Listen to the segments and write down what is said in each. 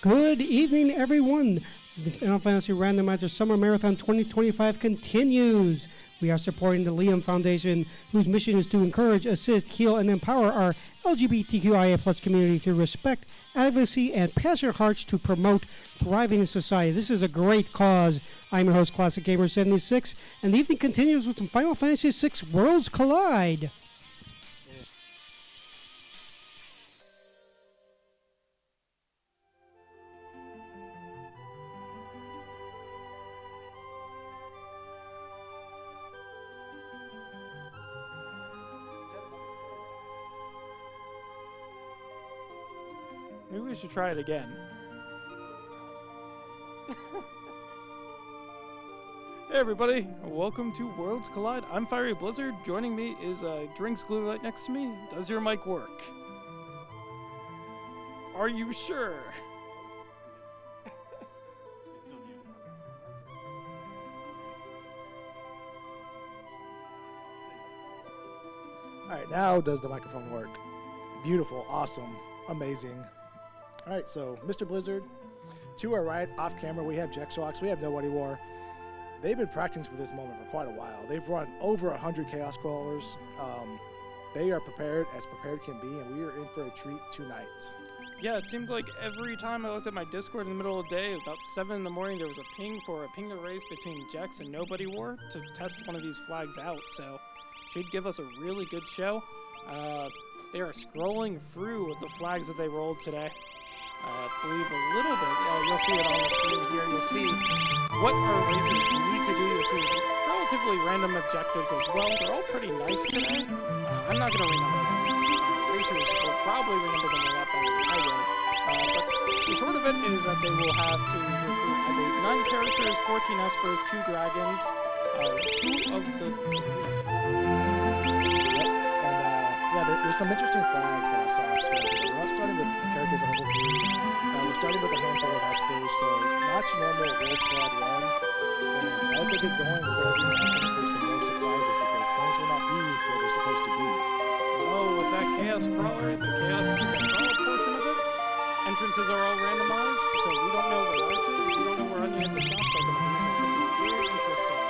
Good evening, everyone. The Final Fantasy Randomizer Summer Marathon 2025 continues. We are supporting the Liam Foundation, whose mission is to encourage, assist, heal, and empower our LGBTQIA+ community through respect, advocacy, and passionate hearts to promote thriving in society. This is a great cause. I'm your host, Classic Gamer 76, and the evening continues with some Final Fantasy VI Worlds Collide. Maybe we should try it again. Hey everybody, welcome to Worlds Collide. I'm Fiery Blizzard. Joining me is Drinks Glue right next to me. Does your mic work? Are you sure? Alright, now does the microphone work? Beautiful, awesome, amazing. Alright, so Mr. Blizzard, to our right, off camera, we have Jexrox, we have Nobody War. They've been practicing for this moment for quite a while. They've run over 100 Chaos Crawlers. They are prepared as prepared can be, and we are in for a treat tonight. Yeah, it seemed like every time I looked at my Discord in the middle of the day, about 7 in the morning, there was a ping for a ping race between Jex and Nobody War to test one of these flags out, so should give us a really good show. They are scrolling through the flags that they rolled today. I believe a little bit. You'll see it on the screen here. You'll see what our racers need to do. You'll see relatively random objectives as well. They're all pretty nice today. I'm not going to remember them. Racers will probably remember them a lot better than I will. But the short of it is that they will have to recruit, I believe, 9 characters, 14 Espers, 2 Dragons, 2 of the... There's some interesting flags that I saw. We're not starting with characters on level 3. We're starting with a handful of Espers, so not your normal World Squad run. And as they get going, we're going to be looking for some more surprises because things will not be where they're supposed to be. Oh, with that Chaos Crawler, the Chaos Crawler portion of it, entrances are all randomized, so we don't know where arches, we don't know where any of the shops are going to be, so it's going to be very interesting.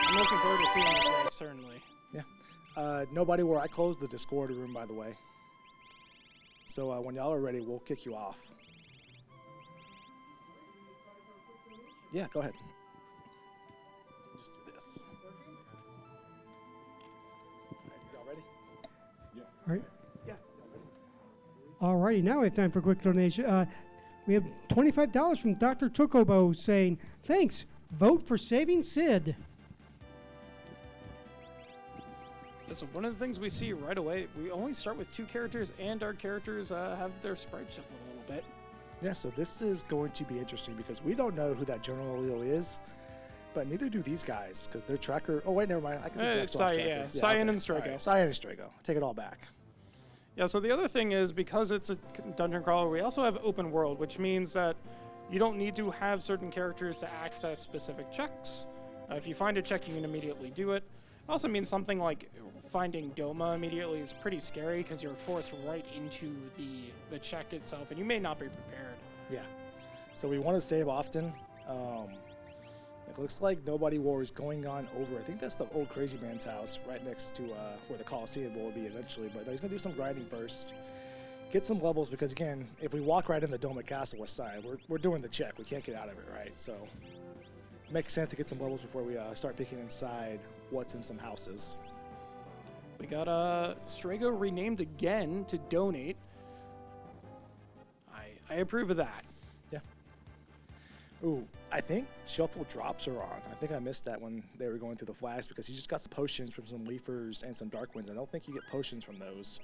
I'm looking forward to seeing this race, certainly. Yeah. Nobody War. I closed the Discord room, by the way. So when y'all are ready, we'll kick you off. Yeah, go ahead. Just do this. All right, y'all ready? Yeah. All right. Yeah. All righty, now we have time for a quick donation. We have $25 from Dr. Chocobo saying, thanks, vote for saving Sid. So one of the things we see right away, we only start with 2 characters, and our characters have their sprite shuffled a little bit. Yeah, so this is going to be interesting because we don't know who that General Leo is, but neither do these guys because their tracker... Oh, wait, never mind. I can see tracker. Yeah, Cyan and Strago. Right, Cyan and Strago. Take it all back. Yeah, so the other thing is, because it's a dungeon crawler, we also have open world, which means that you don't need to have certain characters to access specific checks. If you find a check, you can immediately do it. It also means something like finding Doma immediately is pretty scary because you're forced right into the check itself, and you may not be prepared. Yeah. So we want to save often. It looks like Nobody War is going on over. I think that's the old Crazy Man's house right next to where the Coliseum will be eventually. But he's going to do some grinding first. Get some levels because, again, if we walk right in the Doma Castle west side, we're doing the check. We can't get out of it, right? So it makes sense to get some levels before we start picking inside what's in some houses. We got Strago renamed again to donate. I approve of that. Yeah. Ooh, I think shuffle drops are on. I think I missed that when they were going through the flags because he just got some potions from some Leafers and some Dark Winds. I don't think you get potions from those.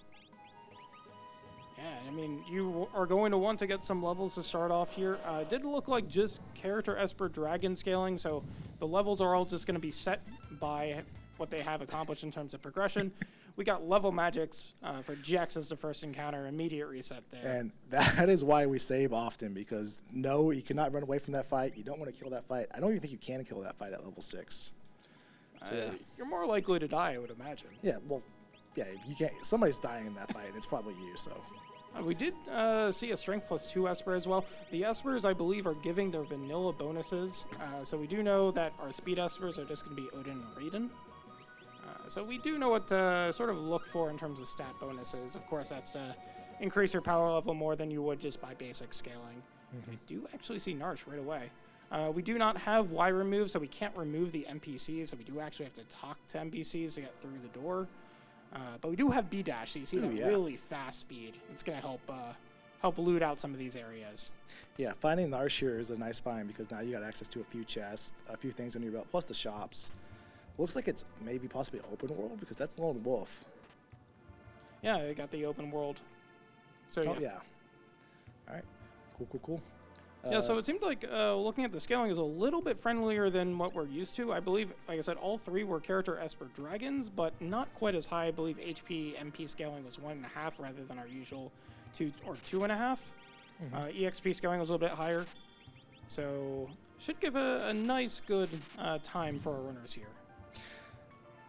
Yeah, I mean, you are going to want to get some levels to start off here. It did look like just character Esper Dragon scaling, so the levels are all just going to be set by what they have accomplished in terms of progression. We got level magics for Jex as the first encounter, immediate reset there. And that is why we save often, because no, you cannot run away from that fight. You don't want to kill that fight. I don't even think you can kill that fight at level 6. So, yeah. You're more likely to die, I would imagine. Yeah, well, yeah, you can't. Somebody's dying in that fight, and it's probably you, so. We did see a Strength +2 Esper as well. The Espers, I believe, are giving their vanilla bonuses. So we do know that our Speed Espers are just going to be Odin and Raiden. So we do know what to sort of look for in terms of stat bonuses. Of course, that's to increase your power level more than you would just by basic scaling. I do actually see Narsh right away. We do not have Y remove, so we can't remove the NPCs, so we do actually have to talk to NPCs to get through the door. But we do have B dash, so you see that really fast speed. It's going to help loot out some of these areas. Yeah, finding Narsh here is a nice find because now you got access to a few chests, a few things on your belt, plus the shops. Looks like it's maybe possibly open world because that's Lone Wolf. Yeah, they got the open world. So yeah. All right, cool. Yeah, so it seemed like looking at the scaling is a little bit friendlier than what we're used to. I believe, like I said, all three were character Esper Dragons, but not quite as high. I believe HP MP scaling was 1.5 rather than our usual 2 or 2.5. EXP scaling was a little bit higher. So should give a nice, good time for our runners here.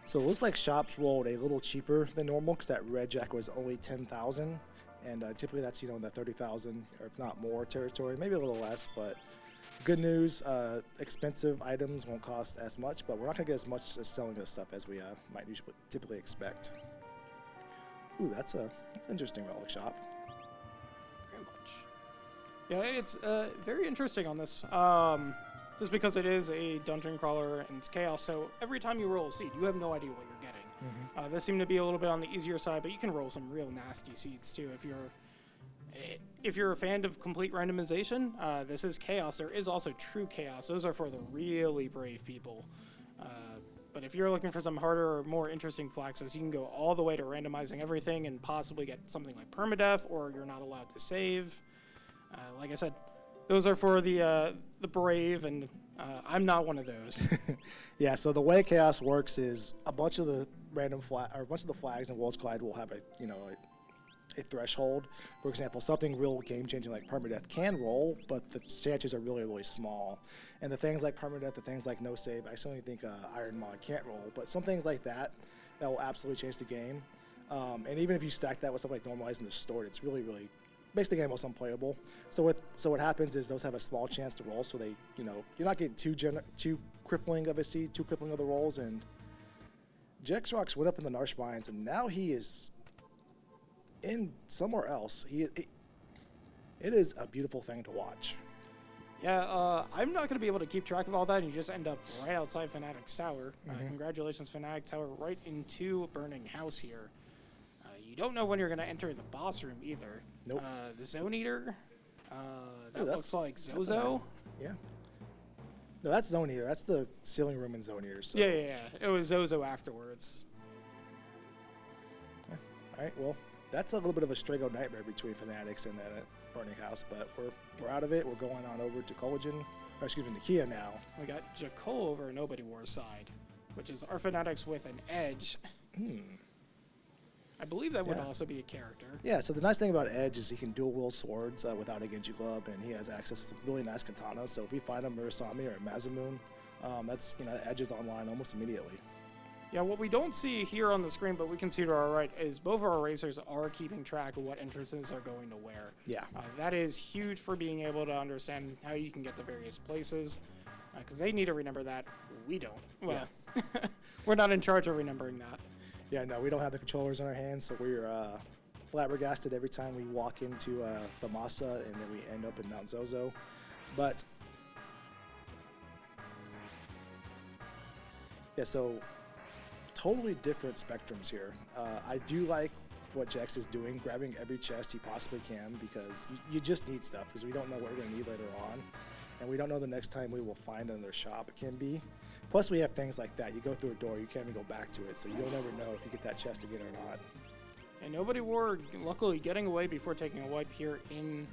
So it looks like shops rolled a little cheaper than normal because that red jack was only 10,000. And typically that's, in the 30,000 or if not more territory, maybe a little less. But good news, expensive items won't cost as much, but we're not going to get as much as selling this stuff as we might usually typically expect. Ooh, that's an interesting relic shop. Very much. Yeah, it's very interesting on this. Just because it is a dungeon crawler and it's chaos, so every time you roll a seed, you have no idea what you're getting. This seemed to be a little bit on the easier side, but you can roll some real nasty seeds too if you're a fan of complete randomization. This is chaos. There is also true chaos. Those are for the really brave people. But if you're looking for some harder or more interesting flaxes, you can go all the way to randomizing everything and possibly get something like permadeath, or you're not allowed to save. Like I said, those are for the brave, and I'm not one of those. Yeah, so the way chaos works is a bunch of the flags in Worlds Collide will have a threshold. For example, something real game-changing like permadeath can roll, but the chances are really, really small. And the things like permadeath, the things like no save, I certainly think Iron Mod can't roll, but some things like that will absolutely change the game. And even if you stack that with something like normalizing the Distort, it's really, really makes the game almost unplayable. So what happens is those have a small chance to roll, so they, you're not getting too crippling of a seed, too crippling of the rolls. And Jexrox went up in the Narsh Mines, and now he is in somewhere else. It is a beautiful thing to watch. Yeah, I'm not going to be able to keep track of all that, and you just end up right outside Fnatic's tower. Congratulations, Fnatic Tower, right into Burning House here. You don't know when you're going to enter the boss room either. Nope. The Zone Eater, that looks like Zozo. Yeah. No, that's Zone Eater. That's the ceiling room in Zone Eater. So. Yeah. It was Zozo afterwards. Yeah. All right, well, that's a little bit of a Strago nightmare between Fanatics and that Burning House, but we're out of it. We're going on over to Kia now. We got Jakol over Nobody War's side, which is our Fanatics with an edge. I believe that would also be a character. Yeah, so the nice thing about Edge is he can dual wield swords without a Genji Glove, and he has access to some really nice katanas. So if we find a Murasami or a Masamune, that's Edge is online almost immediately. Yeah, what we don't see here on the screen, but we can see to our right, is both of our racers are keeping track of what entrances are going to where. Yeah. That is huge for being able to understand how you can get to various places, because they need to remember that. We don't. Well, we're not in charge of remembering that. Yeah, no, we don't have the controllers in our hands, so we're flabbergasted every time we walk into the Masa, and then we end up in Mount Zozo. But yeah, so totally different spectrums here. I do like what Jex is doing, grabbing every chest he possibly can, because you just need stuff, because we don't know what we're going to need later on, and we don't know the next time we will find another shop it can be. Plus, we have things like that. You go through a door, you can't even go back to it, so you'll never know if you get that chest again or not. And Nobody War, luckily, getting away before taking a wipe here in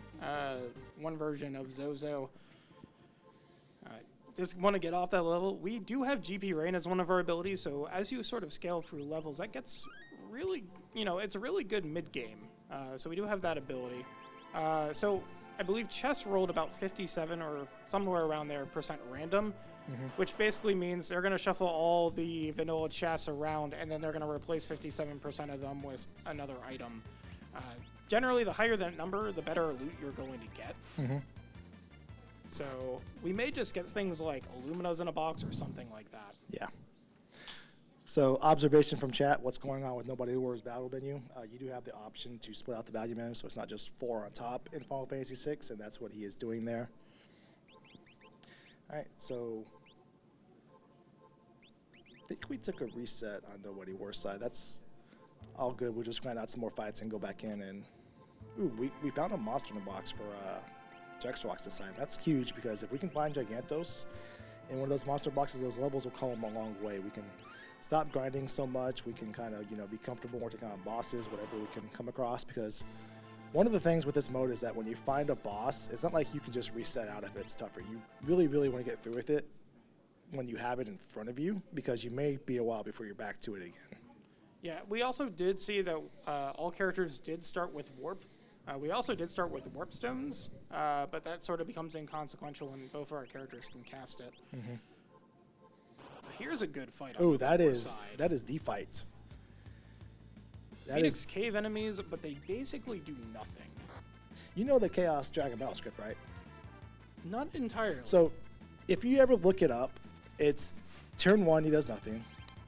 one version of Zozo. Just want to get off that level. We do have GP Rain as one of our abilities, so as you sort of scale through levels, that gets really, it's a really good mid-game. So we do have that ability. So I believe chess rolled about 57 or somewhere around there % random. Which basically means they're going to shuffle all the vanilla chests around, and then they're going to replace 57% of them with another item. generally, the higher that number, the better loot you're going to get. Mm-hmm. So we may just get things like Illuminas in a box or something like that. Yeah. So observation from chat, what's going on with Nobody Wars Battle Menu? You do have the option to split out the value menu, so it's not just 4 on top in Final Fantasy VI, and that's what he is doing there. All right, so I think we took a reset on Nobody Wars side. That's all good. We'll just grind out some more fights and go back in. And ooh, we found a monster in the box for Jexrox this time. That's huge because if we can find Gigantos in one of those monster boxes, those levels will come a long way. We can stop grinding so much. We can kind of, be comfortable working on bosses, whatever we can come across, because one of the things with this mode is that when you find a boss, it's not like you can just reset out if it's tougher. You really, really want to get through with it when you have it in front of you, because you may be a while before you're back to it again. Yeah, we also did see that all characters did start with warp. We also did start with warp stones, but that sort of becomes inconsequential when both of our characters can cast it. Mm-hmm. Here's a good fight. Oh, that is the fight. Phoenix Cave enemies, but they basically do nothing. You know the Chaos Dragon battle script, right? Not entirely. So, if you ever look it up, it's turn 1 he does nothing,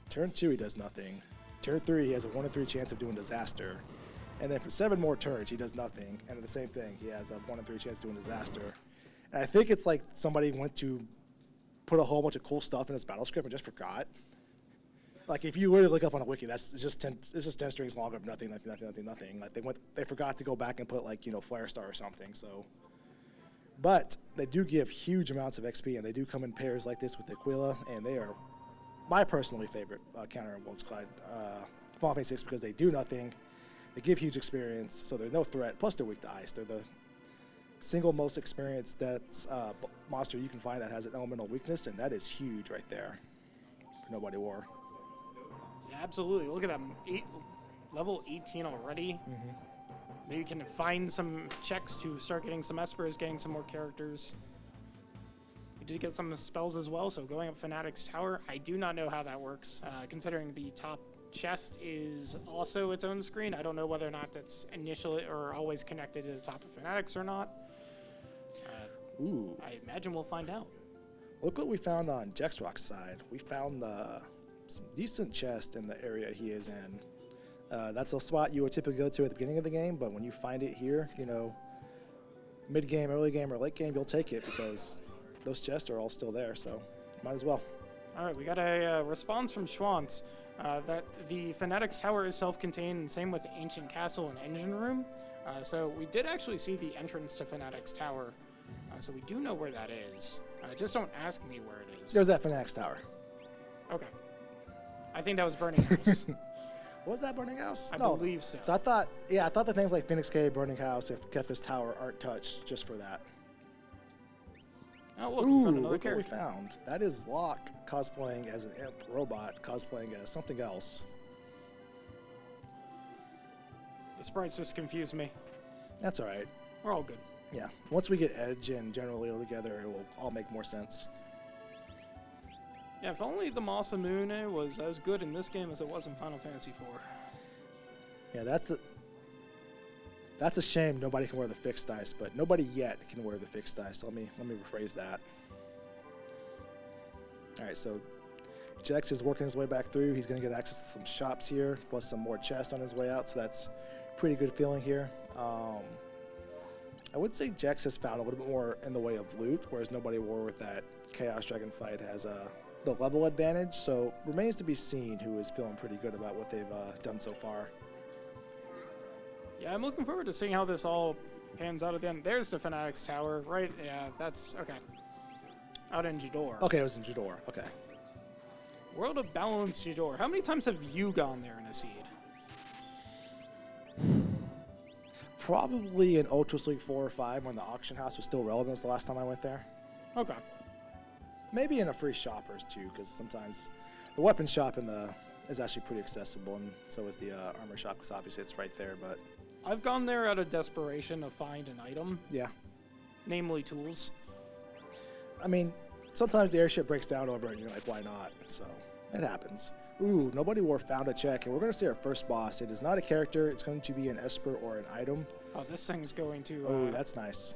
turn 2 he does nothing, turn 3 he has a 1 in 3 chance of doing disaster, and then for 7 more turns he does nothing, and the same thing, he has a 1 in 3 chance of doing disaster. And I think it's like somebody went to put a whole bunch of cool stuff in his battle script and just forgot. Like if you were to look up on a wiki, it's just 10 strings long of nothing. Like they forgot to go back and put Flare Star or something. So, but they do give huge amounts of XP, and they do come in pairs like this with Aquila, and they are my personally favorite counter in Worlds Collide Final Fantasy 6 because they do nothing, they give huge experience, so they're no threat. Plus they're weak to ice. They're the single most experienced monster you can find that has an elemental weakness, and that is huge right there for Nobody War. Yeah, absolutely. Look at that, level 18 already. Mm-hmm. Maybe we can find some checks to start getting some espers, getting some more characters. We did get some spells as well, so going up Fanatic's Tower, I do not know how that works, considering the top chest is also its own screen. I don't know whether or not that's initially or always connected to the top of Fanatics or not. Ooh. I imagine we'll find out. Look what we found on Jexrock's side. We found some decent chest in the area he is in. That's a spot you would typically go to at the beginning of the game, but when you find it here, mid-game, early game, or late game, you'll take it because those chests are all still there, so might as well. All right, we got a response from Schwantz that the Fanatic's Tower is self-contained, and same with the Ancient Castle and Engine Room. So we did actually see the entrance to Fanatic's Tower, so we do know where that is. Just don't ask me where it is. There's that Fanatic's Tower. Okay. I think that was Burning House. Was that Burning House? I believe so. So I thought the things like Phoenix Cave, Burning House, and Kefka's Tower aren't touched just for that. Oh, look, Ooh, another look character. what we found. That is Locke cosplaying as an imp robot, cosplaying as something else. The sprites just confused me. That's all right. We're all good. Yeah. Once we get Edge and General Leo together, it will all make more sense. Yeah, if only the Masamune was as good in this game as it was in Final Fantasy IV. Yeah, that's a shame nobody can wear the fixed dice, but nobody yet can wear the fixed dice. Let me rephrase that. All right, so Jex is working his way back through. He's going to get access to some shops here, plus some more chests on his way out, so that's pretty good feeling here. I would say Jex has found a little bit more in the way of loot, whereas Nobody War with that Chaos Dragon fight has the level advantage, so remains to be seen who is feeling pretty good about what they've done so far. Yeah, I'm looking forward to seeing how this all pans out at the end. There's the Fanatic's Tower, right? Yeah, that's okay. Out in Jador. Okay, it was in Jador. Okay. World of Balance Jador. How many times have you gone there in a seed? Probably in Ultra League 4 or 5 when the auction house was still relevant was the last time I went there. Okay. Maybe in a free shoppers too, because sometimes the weapon shop is actually pretty accessible, and so is the armor shop, because obviously it's right there. But I've gone there out of desperation to find an item. Yeah. Namely tools. I mean, sometimes the airship breaks down over it, and you're like, why not? So it happens. Ooh, Nobody War found a check, and we're going to see our first boss. It is not a character. It's going to be an Esper or an item. Oh, this thing's going to... Oh, that's nice.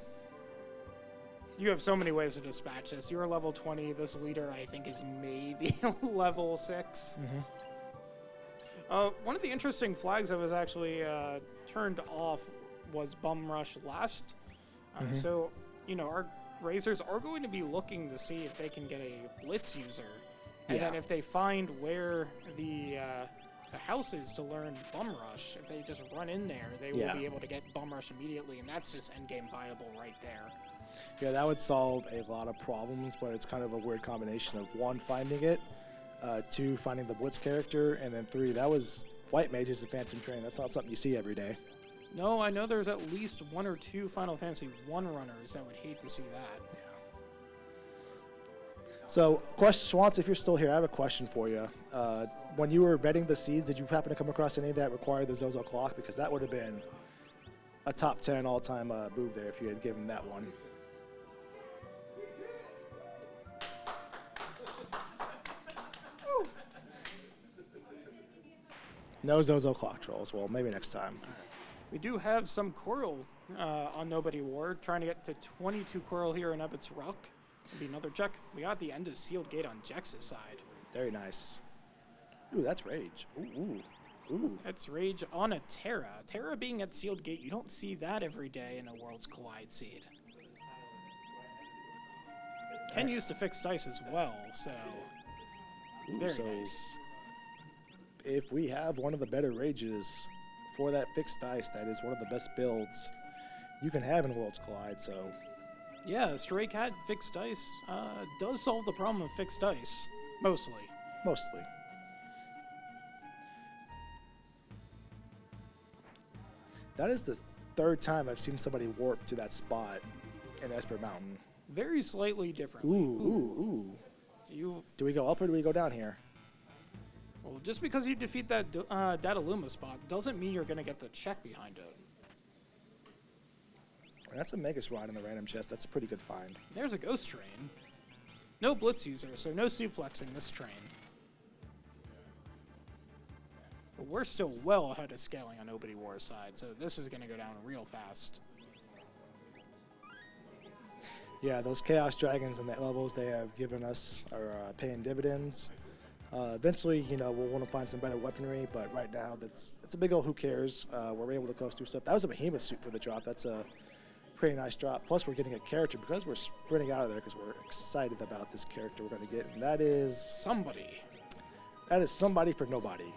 You have so many ways to dispatch this. You're level 20. This leader, I think, is maybe level 6. One of the interesting flags that was actually turned off was Bum Rush last. So, you know, our Razors are going to be looking to see if they can get a Blitz user. And then if they find where the house is to learn Bum Rush, if they just run in there, they will be able to get Bum Rush immediately, and that's just endgame viable right there. Yeah, that would solve a lot of problems, but it's kind of a weird combination of 1, finding it, 2, finding the Blitz character, and then 3, that was White Mages and Phantom Train. That's not something you see every day. No, I know there's at least 1 or 2 Final Fantasy 1 runners that would hate to see that. Yeah. So, Schwantz, if you're still here, I have a question for you. When you were vetting the seeds, did you happen to come across any that required the Zozo clock? Because that would have been a top 10 all-time boob there if you had given that one. No Zozo clock trolls. Well, maybe next time. We do have some Coral on Nobody War, trying to get to 22 Coral here in Ebbett's Rock. Be another check. We got the end of Sealed Gate on Jex's side. Very nice. Ooh, that's Rage. Ooh. That's Rage on a Terra. Terra being at Sealed Gate, you don't see that every day in a Worlds Collide seed. Ken used to fix dice as well, so very nice. If we have one of the better Rages for that fixed dice, that is one of the best builds you can have in Worlds Collide, so... Yeah, Stray Cat fixed dice does solve the problem of fixed dice, mostly. Mostly. That is the 3rd time I've seen somebody warp to that spot in Esper Mountain. Very slightly differently. Ooh. Do we go up or do we go down here? Well, just because you defeat that Dataluma spot doesn't mean you're going to get the check behind it. That's a Megas rod in the random chest. That's a pretty good find. There's a Ghost Train. No Blitz user, so no suplexing this train. But we're still well ahead of scaling on Nobody War's side, so this is going to go down real fast. Yeah, those Chaos Dragons and the levels they have given us are paying dividends. Eventually, you know, we'll want to find some better weaponry, but right now, it's a big old who cares. We're able to coast through stuff. That was a Behemoth suit for the drop. That's a pretty nice drop. Plus, we're getting a character because we're sprinting out of there because we're excited about this character we're going to get, and that is... Somebody. That is somebody for nobody.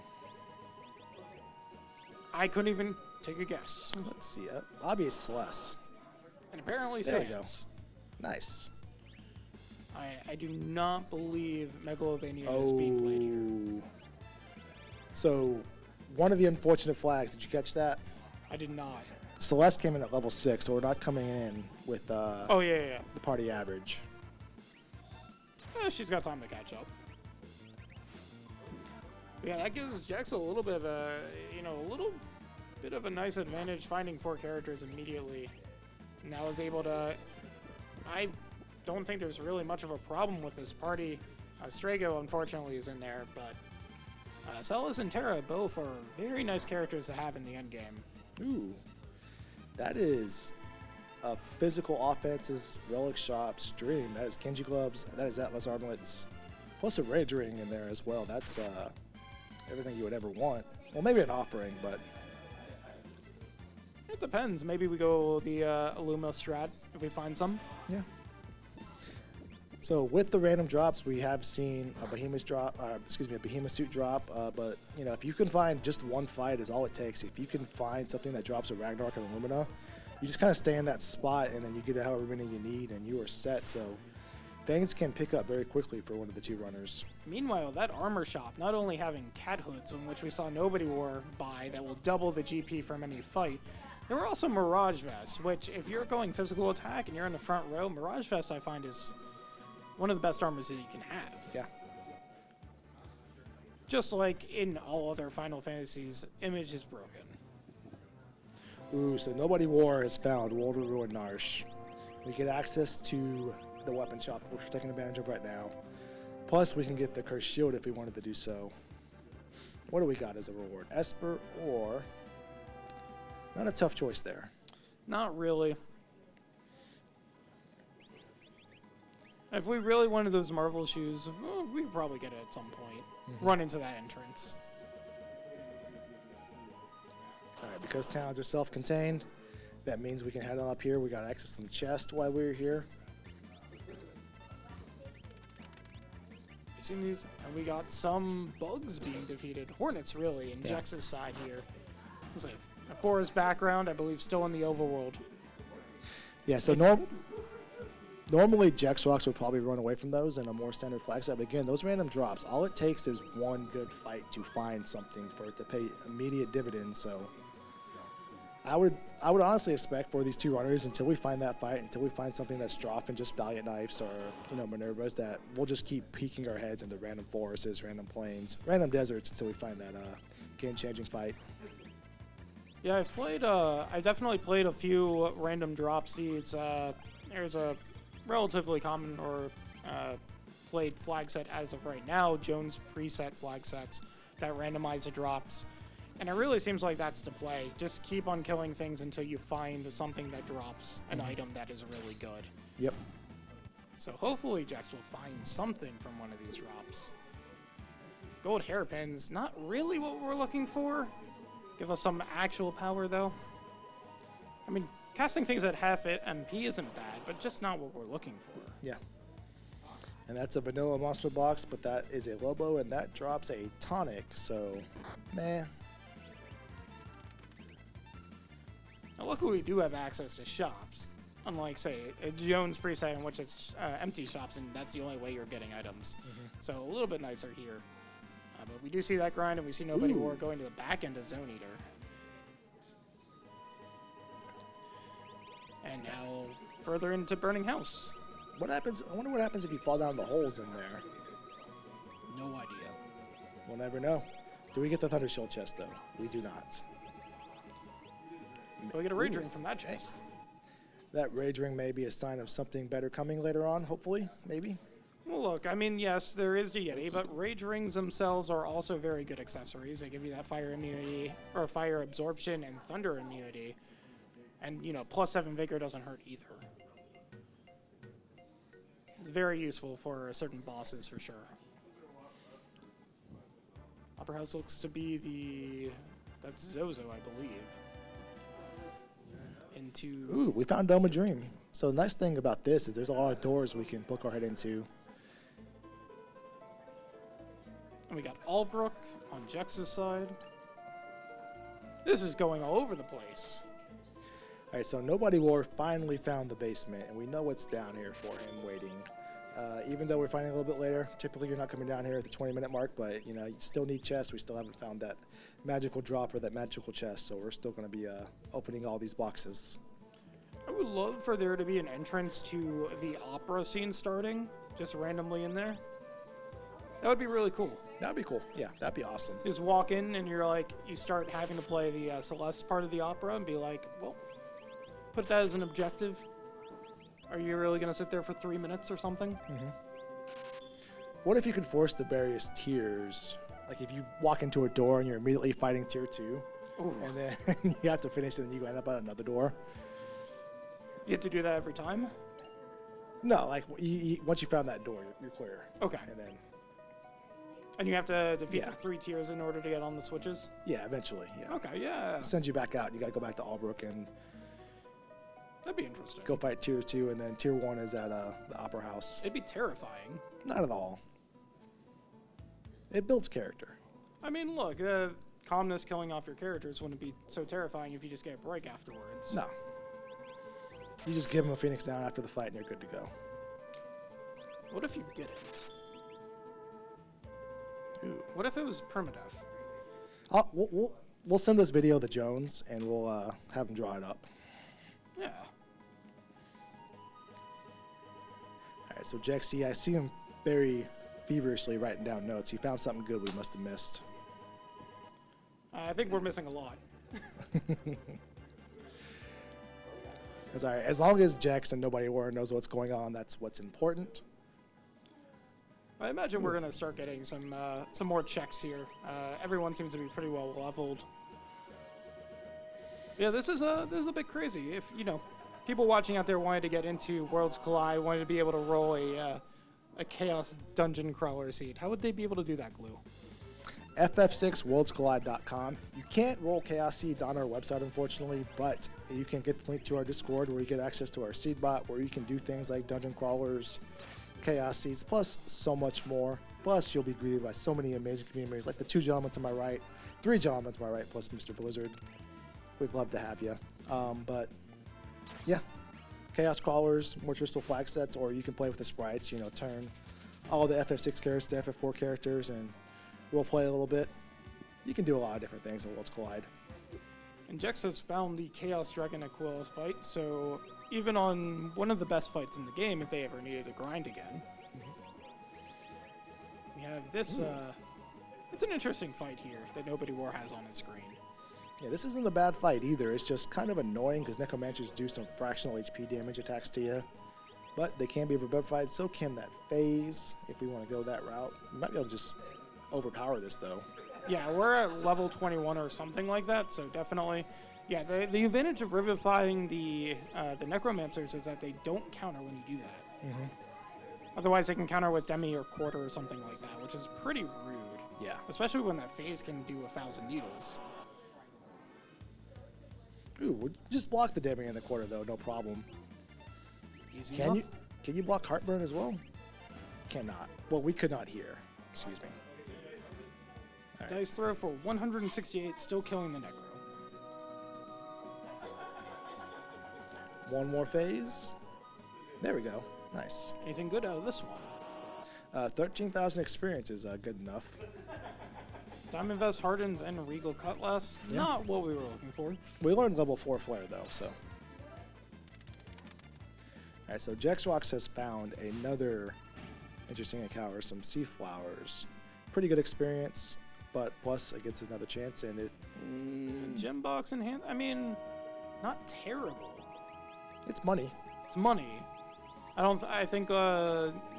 I couldn't even take a guess. Let's see. Obvious Celeste. And apparently There we go. Sans. Nice. I do not believe Megalovania is being played here. So, one of the unfortunate flags, did you catch that? I did not. Celeste came in at level 6, so we're not coming in with the party average. She's got time to catch up. Yeah, that gives Jax a little bit of a, a nice advantage finding 4 characters immediately. Now is able to... I don't think there's really much of a problem with this party. Strago, unfortunately, is in there, but Celis and Terra both are very nice characters to have in the endgame. Ooh. That is a physical offenses, relic shop, stream. That is Kenji gloves. That is Atlas armlets. Plus a rage ring in there as well. That's everything you would ever want. Well, maybe an offering, but... It depends. Maybe we go the Illuma strat if we find some. Yeah. So with the random drops, we have seen a Behemoth drop, a Behemoth suit drop. But you know, if you can find just one fight, is all it takes. If you can find something that drops a Ragnarok and Illumina, you just kind of stay in that spot, and then you get however many you need, and you are set. So things can pick up very quickly for one of the 2 runners. Meanwhile, that armor shop, not only having cat hoods, in which we saw Nobody War buy, that will double the GP from any fight. There were also Mirage Vests, which if you're going physical attack and you're in the front row, Mirage Vest I find is one of the best armors that you can have. Yeah. Just like in all other Final Fantasies, image is broken. Ooh, so Nobody War has found World of Ruin Narsh. We get access to the weapon shop, which we're taking advantage of right now. Plus, we can get the Cursed Shield if we wanted to do so. What do we got as a reward? Esper or... Not a tough choice there. Not really. If we really wanted those Marvel shoes, well, we could probably get it at some point. Run into that entrance. All right, because towns are self-contained, that means we can head on up here. We got access to the chest while we're here. You seen these? And we got some bugs being defeated. Hornets, really, in Jex's side here. There's a forest background, I believe, still in the overworld. Yeah, so normally Jex Rocks would probably run away from those in a more standard flag set. But again, those random drops, all it takes is one good fight to find something for it to pay immediate dividends. So I would honestly expect for these two runners, until we find that fight, until we find something that's dropping just Valiant Knives or, you know, Minervas, that we'll just keep peeking our heads into random forests, random plains, random deserts until we find that game-changing fight. Yeah, I've played. I definitely played a few random drop seeds. There's a relatively common or played flag set as of right now, Jones preset flag sets that randomize the drops, and it really seems like that's the play. Just keep on killing things until you find something that drops an item that is really good. Yep. So hopefully Jax will find something from one of these drops. Gold hairpins, not really what we're looking for. Give us some actual power, though. I mean, casting things at half MP isn't bad, but just not what we're looking for. Yeah. And that's a vanilla monster box, but that is a Lobo, and that drops a tonic, so, meh. Now, luckily, we do have access to shops. Unlike, say, a Jones preset in which it's empty shops, and that's the only way you're getting items. So a little bit nicer here. But we do see that grind, and we see Nobody War going to the back end of Zone Eater. And now further into Burning House. What happens? I wonder what happens if you fall down the holes in there. No idea. We'll never know. Do we get the Thunder Shield chest, though? We do not. But we get a Rage Ring from that chest. That Rage Ring may be a sign of something better coming later on, hopefully, maybe. Well, look, I mean, yes, there is the Yeti, but Rage Rings themselves are also very good accessories. They give you that fire immunity, or fire absorption and thunder immunity. And, you know, +7 Vigor doesn't hurt either. It's very useful for certain bosses, for sure. Upper House looks to be that's Zozo, I believe. Into... Ooh, we found Dome of Dream. So the nice thing about this is there's a lot of doors we can book our head into. And we got Albrook on Jex's side. This is going all over the place. All right, so Nobody War finally found the basement, and we know what's down here for him waiting. Even though we're finding a little bit later, typically you're not coming down here at the 20-minute mark, but you know you still need chests. We still haven't found that magical drop or that magical chest, so we're still going to be opening all these boxes. I would love for there to be an entrance to the opera scene starting, just randomly in there. That would be really cool. That'd be cool. Yeah, that'd be awesome. You just walk in and you're like, you start having to play the Celeste part of the opera and be like, well, put that as an objective. Are you really going to sit there for 3 minutes or something? What if you could force the various tiers? Like if you walk into a door and you're immediately fighting tier 2, and then you have to finish it and you end up at another door. You have to do that every time? No, like once you found that door, you're clear. Okay. And then... And you have to defeat the 3 tiers in order to get on the switches? Yeah, eventually, yeah. Okay, yeah. It sends you back out, and you got to go back to Albrook and... That'd be interesting. Go fight tier 2, and then tier 1 is at the Opera House. It'd be terrifying. Not at all. It builds character. I mean, look, calmness killing off your characters wouldn't be so terrifying if you just get a break afterwards. No. You just give them a Phoenix down after the fight, and you're good to go. What if you didn't? Ooh. What if it was permadeath? We'll send this video to Jones, and we'll have him draw it up. Yeah. All right, so Jexy, I see him very feverishly writing down notes. He found something good we must have missed. I think we're missing a lot. That's all right. As long as Jex and Nobody War knows what's going on, that's what's important. I imagine we're gonna start getting some more checks here. Everyone seems to be pretty well leveled. Yeah, this is a bit crazy. If people watching out there wanted to get into Worlds Collide, wanted to be able to roll a Chaos Dungeon Crawler seed, how would they be able to do that, Glue? FF6WorldsCollide.com. You can't roll Chaos Seeds on our website, unfortunately, but you can get the link to our Discord where you get access to our seed bot, where you can do things like Dungeon Crawlers, Chaos Seeds, plus so much more. Plus, you'll be greeted by so many amazing community members, like the 2 gentlemen to my right, 3 gentlemen to my right, plus Mr. Blizzard. We'd love to have you. But yeah, Chaos Crawlers, more traditional flag sets, or you can play with the sprites, turn all the FF6 characters to FF4 characters and role play a little bit. You can do a lot of different things in Worlds Collide. And Jex has found the Chaos Dragon Aquila fight, so even on one of the best fights in the game, if they ever needed to grind again. We have this, it's an interesting fight here that Nobody War has on his screen. Yeah, this isn't a bad fight either. It's just kind of annoying because Necromancers do some fractional HP damage attacks to you. But they can be revivified, so can that phase if we want to go that route. We might be able to just overpower this though. Yeah, we're at level 21 or something like that, so definitely. Yeah, the advantage of revivifying the Necromancers is that they don't counter when you do that. Mm-hmm. Otherwise, they can counter with Demi or Quarter or something like that, which is pretty rude. Yeah. Especially when that phase can do 1,000 needles. Ooh, we'll just block the Demi in the Quarter though, no problem. Easy Can enough. you block Heartburn as well? Cannot. Well, we could not hear. Excuse me. All right. Dice throw for 168, still killing the Necro. One more phase. There we go. Nice. Anything good out of this one? 13,000 experience is good enough. Diamond Vest hardens and Regal Cutlass. Yeah. Not what we were looking for. We learned level 4 Flare though, so. Alright, so Jexrox has found another interesting encounter, some Sea Flowers. Pretty good experience, but plus it gets another chance and it... Gem box in hand? I mean, not terrible. It's money. It's money. I think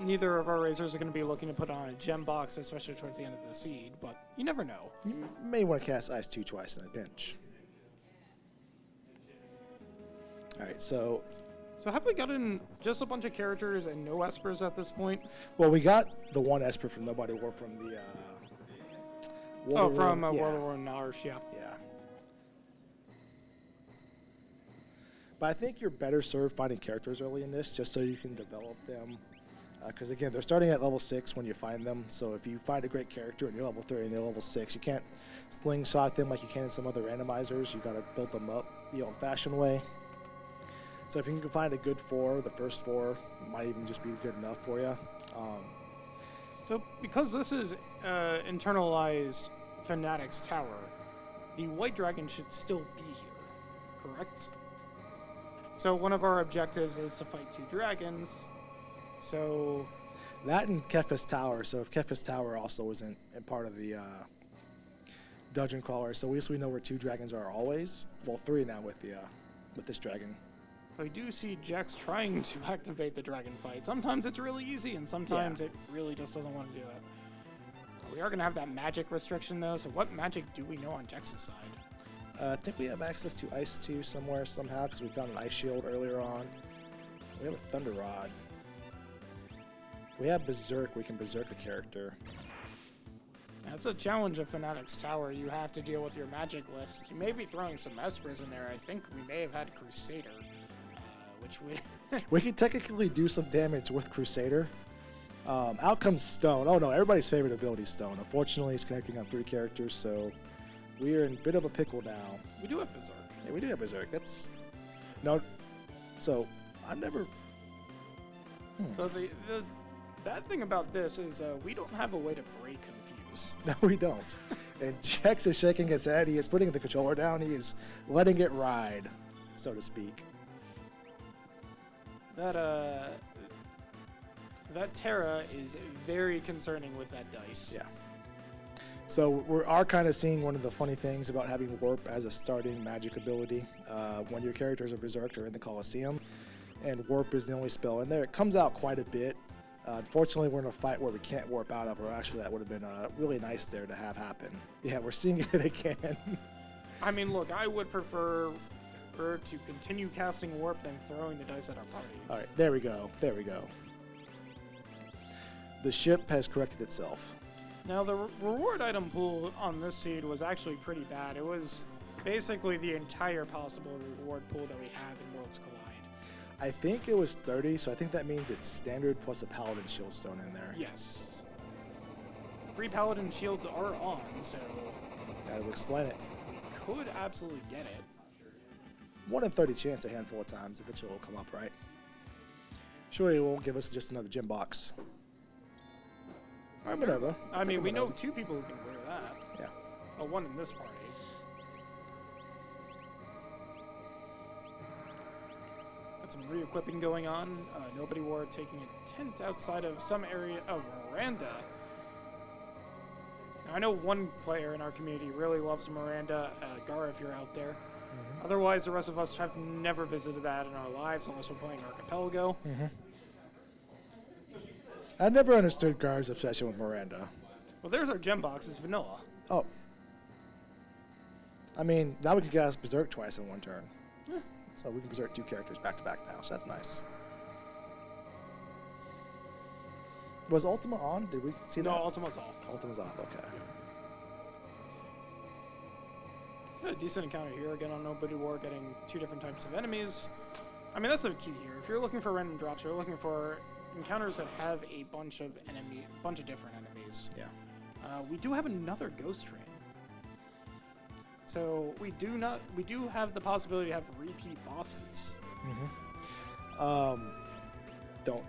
neither of our razors are going to be looking to put on a gem box, especially towards the end of the seed, but you never know. You may want to cast Ice 2 twice in a pinch. Alright, so have we gotten just a bunch of characters and no espers at this point? well, we got the one Esper from Nobody War from the World yeah. of War Narsh, yeah. Yeah. But I think you're better served finding characters early in this just so you can develop them. Because again, they're starting at level 6 when you find them. So if you find a great character and you're level 3 and they're level 6, you can't slingshot them like you can in some other randomizers. You got to build them up the old-fashioned way. So if you can find a good 4, the first 4 might even just be good enough for you. So because this is internalized Fanatic's Tower, the White Dragon should still be here, correct? So one of our objectives is to fight 2 dragons. So That and Kefka's Tower. So if Kefka's Tower also isn't in part of the dungeon crawler, so at least we know where 2 dragons are always. Well, 3 now with this dragon. I do see Jax trying to activate the dragon fight. Sometimes it's really easy, and sometimes it really just doesn't want to do it. We are going to have that magic restriction, though, so what magic do we know on Jax's side? I think we have access to Ice 2 somewhere, somehow, because we found an Ice Shield earlier on. We have a Thunder Rod. If we have Berserk, we can Berserk a character. That's a challenge of Fanatic's Tower. You have to deal with your magic list. You may be throwing some Espers in there. I think we may have had Crusader, which would... We can technically do some damage with Crusader. Out comes Stone. Oh no, everybody's favorite ability is Stone. Unfortunately, it's connecting on 3 characters, so we are in a bit of a pickle now. We do have Berserk. Yeah, we do have Berserk. That's... No... So, I've never... So the bad thing about this is we don't have a way to break Confuse. No, we don't. And Jex is shaking his head. He is putting the controller down. He is letting it ride, so to speak. That Terra is very concerning with that dice. Yeah. So we are kind of seeing one of the funny things about having Warp as a starting magic ability. When your characters are Berserked or in the Colosseum, and Warp is the only spell in there, it comes out quite a bit Unfortunately, we're in a fight where we can't warp out of, or actually that would have been really nice there to have happen. Yeah, we're seeing it again. I mean, look, I would prefer her to continue casting warp than throwing the dice at our party. All right, there we go. There we go. The ship has corrected itself. Now, the reward item pool on this seed was actually pretty bad. It was basically the entire possible reward pool that we have in Worlds Collide. I think it was 30, so I think that means it's standard plus a paladin shield stone in there. Yes. 3 paladin shields are on, so That would explain it. we could absolutely get it. 1 in 30 chance a handful of times. Eventually it will come up, right? Surely it won't give us just another gym box. All right, whatever. I mean, we know 2 people who can wear that. Yeah. Well, 1 in this party. Got some re-equipping going on. Nobody wore taking a tent outside of some area of Miranda. Now, I know one player in our community really loves Miranda. Gar, if you're out there. Mm-hmm. Otherwise, the rest of us have never visited that in our lives unless we're playing Archipelago. Mm-hmm. I never understood Gar's obsession with Miranda. Well, there's our gem box. It's vanilla. Oh. I mean, now we can get us Berserk twice in one turn. Yeah. So we can Berserk 2 characters back to back now, so that's nice. Was Ultima on? Did we see that? No, Ultima's off. Ultima's off, okay. A decent encounter here. Again, on Nobody War, getting 2 different types of enemies. I mean, that's the key here. If you're looking for random drops, you're looking for encounters that have a bunch of different enemies. Yeah. We do have another ghost train. So we do have the possibility to have repeat bosses. Mm-hmm. Don't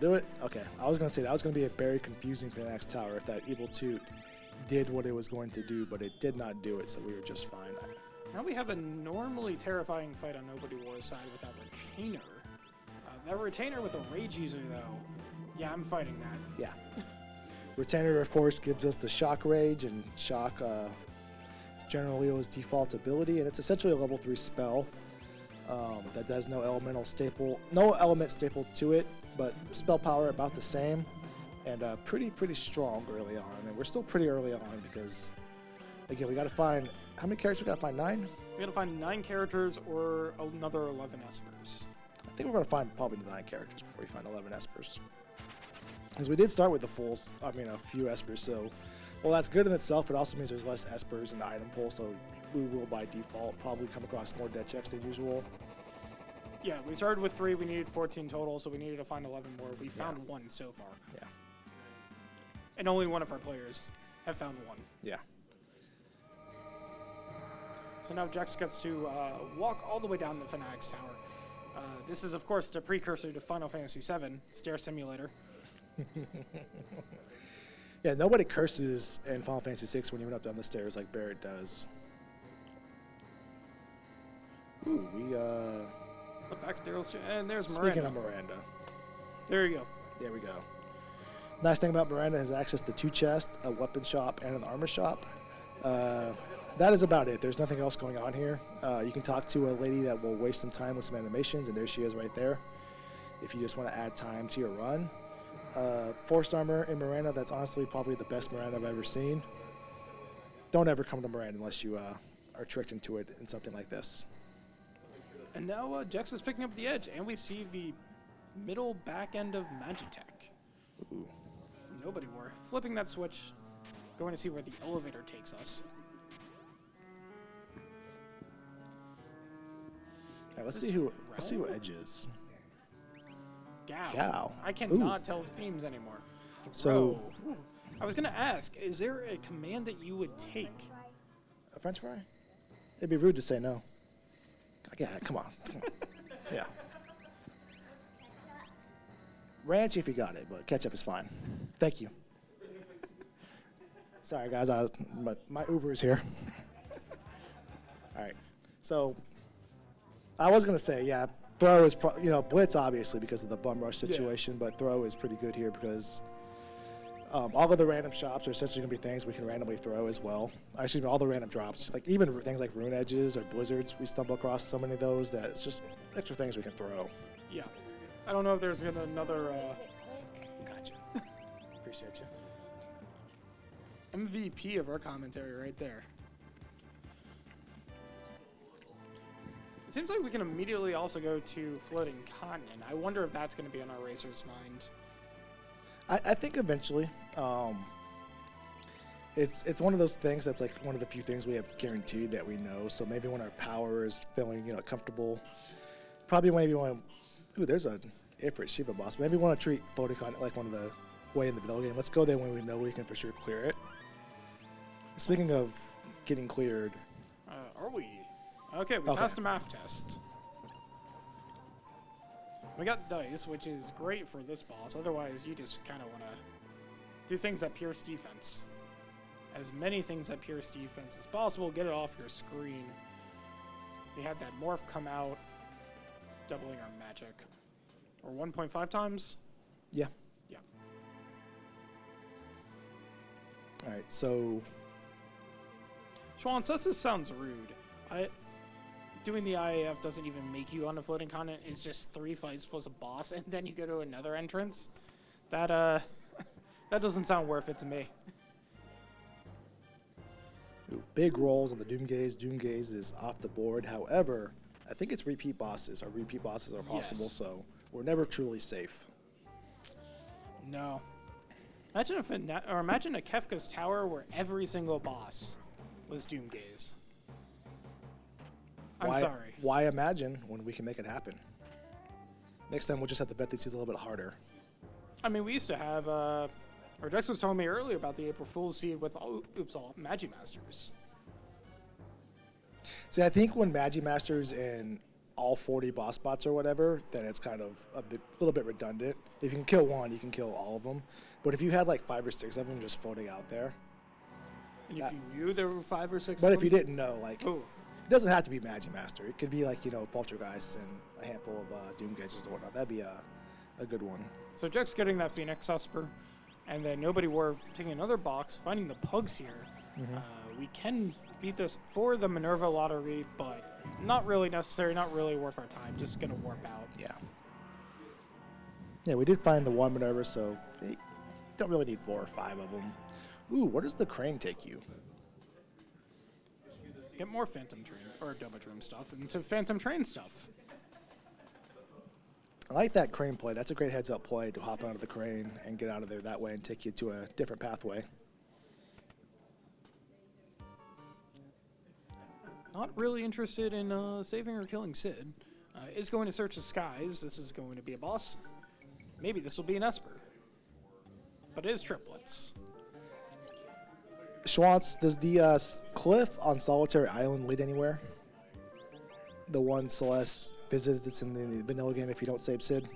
do it. Okay, I was gonna say that was gonna be a very confusing for the next tower if that evil toot did what it was going to do, but it did not do it, so we were just fine. Now we have a normally terrifying fight on Nobody War's side with that retainer. That retainer with a rage user, though. Yeah, I'm fighting that. Yeah. Retainer, of course, gives us the shock rage and shock General Leo's default ability, and it's essentially a level 3 spell that does no element staple to it, but spell power about the same, and pretty strong early on. And we're still pretty early on because, again, we got to find how many characters we got to find? 9. We got to find 9 characters or another 11 espers. I think we're going to find probably 9 characters before we find 11 espers. Because we did start with a few espers, so, well, that's good in itself, but it also means there's less espers in the item pool, so we will, by default, probably come across more dead checks than usual. Yeah, we started with 3, we needed 14 total, so we needed to find 11 more. We found 1 so far. Yeah. And only one of our players have found 1. Yeah. So now Jax gets to walk all the way down the Fanatics Tower. This is, of course, the precursor to Final Fantasy VII, Stair Simulator. Yeah, nobody curses in Final Fantasy VI when you went up down the stairs like Barrett does. Ooh, Back to Daryl's, and there's Speaking Miranda. of Miranda. There you go. There we go. Nice thing about Miranda is access to 2 chests, a weapon shop, and an armor shop. That is about it. There's nothing else going on here. You can talk to a lady that will waste some time with some animations, and there she is right there. If you just want to add time to your run. Force armor in Miranda, that's honestly probably the best Miranda I've ever seen. Don't ever come to Miranda unless you are tricked into it in something like this. And now Jax is picking up the edge, and we see the middle back end of Magitech. Ooh. Nobody War. Flipping that switch, going to see where the elevator takes us. Yeah, let's see who Edge is. Gao. I cannot tell themes anymore. So, I was going to ask, is there a command that you would take? a French fry? It'd be rude to say no. Yeah, come on. Yeah. Ranch if you got it, but ketchup is fine. Thank you. Sorry, guys. My Uber is here. All right. So I was going to say, yeah, throw is, Blitz obviously because of the bum rush situation, but throw is pretty good here because all of the random shops are essentially going to be things we can randomly throw as well. Excuse me, all the random drops, like even things like rune edges or blizzards, we stumble across so many of those that it's just extra things we can throw. Yeah. I don't know if there's another Appreciate you. MVP of our commentary right there. It seems like we can immediately also go to Floating Continent. I wonder if that's going to be on our racer's mind. I think eventually. It's one of those things that's like one of the few things we have guaranteed that we know. So maybe when our power is feeling, comfortable, probably maybe want to, ooh, there's a Ifrit Shiva boss. Maybe want to treat Floating Continent like one of the way in the middle game. Let's go there when we know we can for sure clear it. Speaking of getting cleared. Are we? Okay, we passed a math test. We got dice, which is great for this boss. Otherwise, you just kind of want to do things that pierce defense. As many things that pierce defense as possible. Get it off your screen. We had that morph come out, doubling our magic. Or 1.5 times? Yeah. Yeah. All right, so... Schwan says this sounds rude. Doing the IAF doesn't even make you on the Floating Continent. It's just 3 fights plus a boss, and then you go to another entrance. That that doesn't sound worth it to me. Ooh, big rolls on the Doomgaze. Doomgaze is off the board. However, I think it's repeat bosses. Our repeat bosses are possible, Yes. so we're never truly safe. No. Imagine if imagine a Kefka's Tower where every single boss was Doomgaze. I'm sorry. Why imagine when we can make it happen? Next time we'll just have to bet these a little bit harder. I mean, we used to have, or Dex was telling me earlier about the April Fool's seed with all Magimasters. See, I think when Magimasters in all 40 boss spots or whatever, then it's kind of a little bit redundant. If you can kill one, you can kill all of them. But if you had like 5 or 6 of them just floating out there. And if you knew there were 5 or 6 But of if you them, didn't know, like, ooh. it doesn't have to be Magimaster. It could be like, Poltergeist and a handful of Doomgazers or whatnot. That'd be a good one. So Jack's getting that Phoenix Esper, and then Nobody War taking another box, finding the pugs here. We can beat this for the Minerva lottery, but not really necessary, not really worth our time. Just gonna warp out. Yeah. Yeah, we did find the one Minerva, so they don't really need 4 or 5 of them. Ooh, where does the crane take you? Get more Phantom Train or Dobodrome stuff into Phantom Train stuff. I like that crane play. That's a great heads-up play to hop onto the crane and get out of there that way and take you to a different pathway. Not really interested in saving or killing Sid. Is going to search the skies. This is going to be a boss. Maybe this will be an Esper. But it is triplets. Schwantz, does the cliff on Solitary Island lead anywhere? The one Celeste visits that's in the vanilla game if you don't save Sid?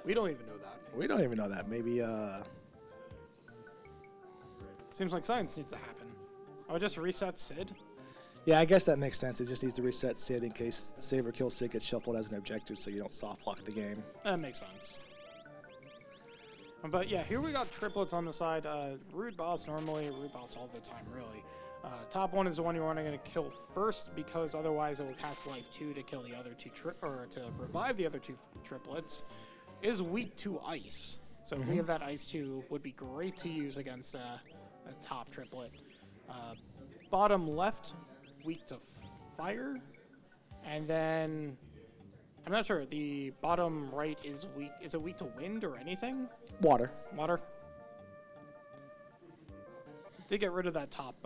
We don't even know that. We don't even know that. Maybe, Seems like science needs to happen. I would just reset Sid. yeah, I guess that makes sense. It just needs to reset Sid in case save or kill Sid gets shuffled as an objective so you don't soft lock the game. That makes sense. But yeah, here we got triplets on the side. Rude boss normally, rude boss all the time, really. Top one is the one you're wanting to kill first because otherwise it will cast life 2 to kill the other 2 or to revive the other 2 triplets. Is weak to ice, so if we have that ice 2, would be great to use against a top triplet. Bottom left, weak to fire, and then I'm not sure. The bottom right is weak. Is it weak to wind or anything? Water. Water. Did get rid of that top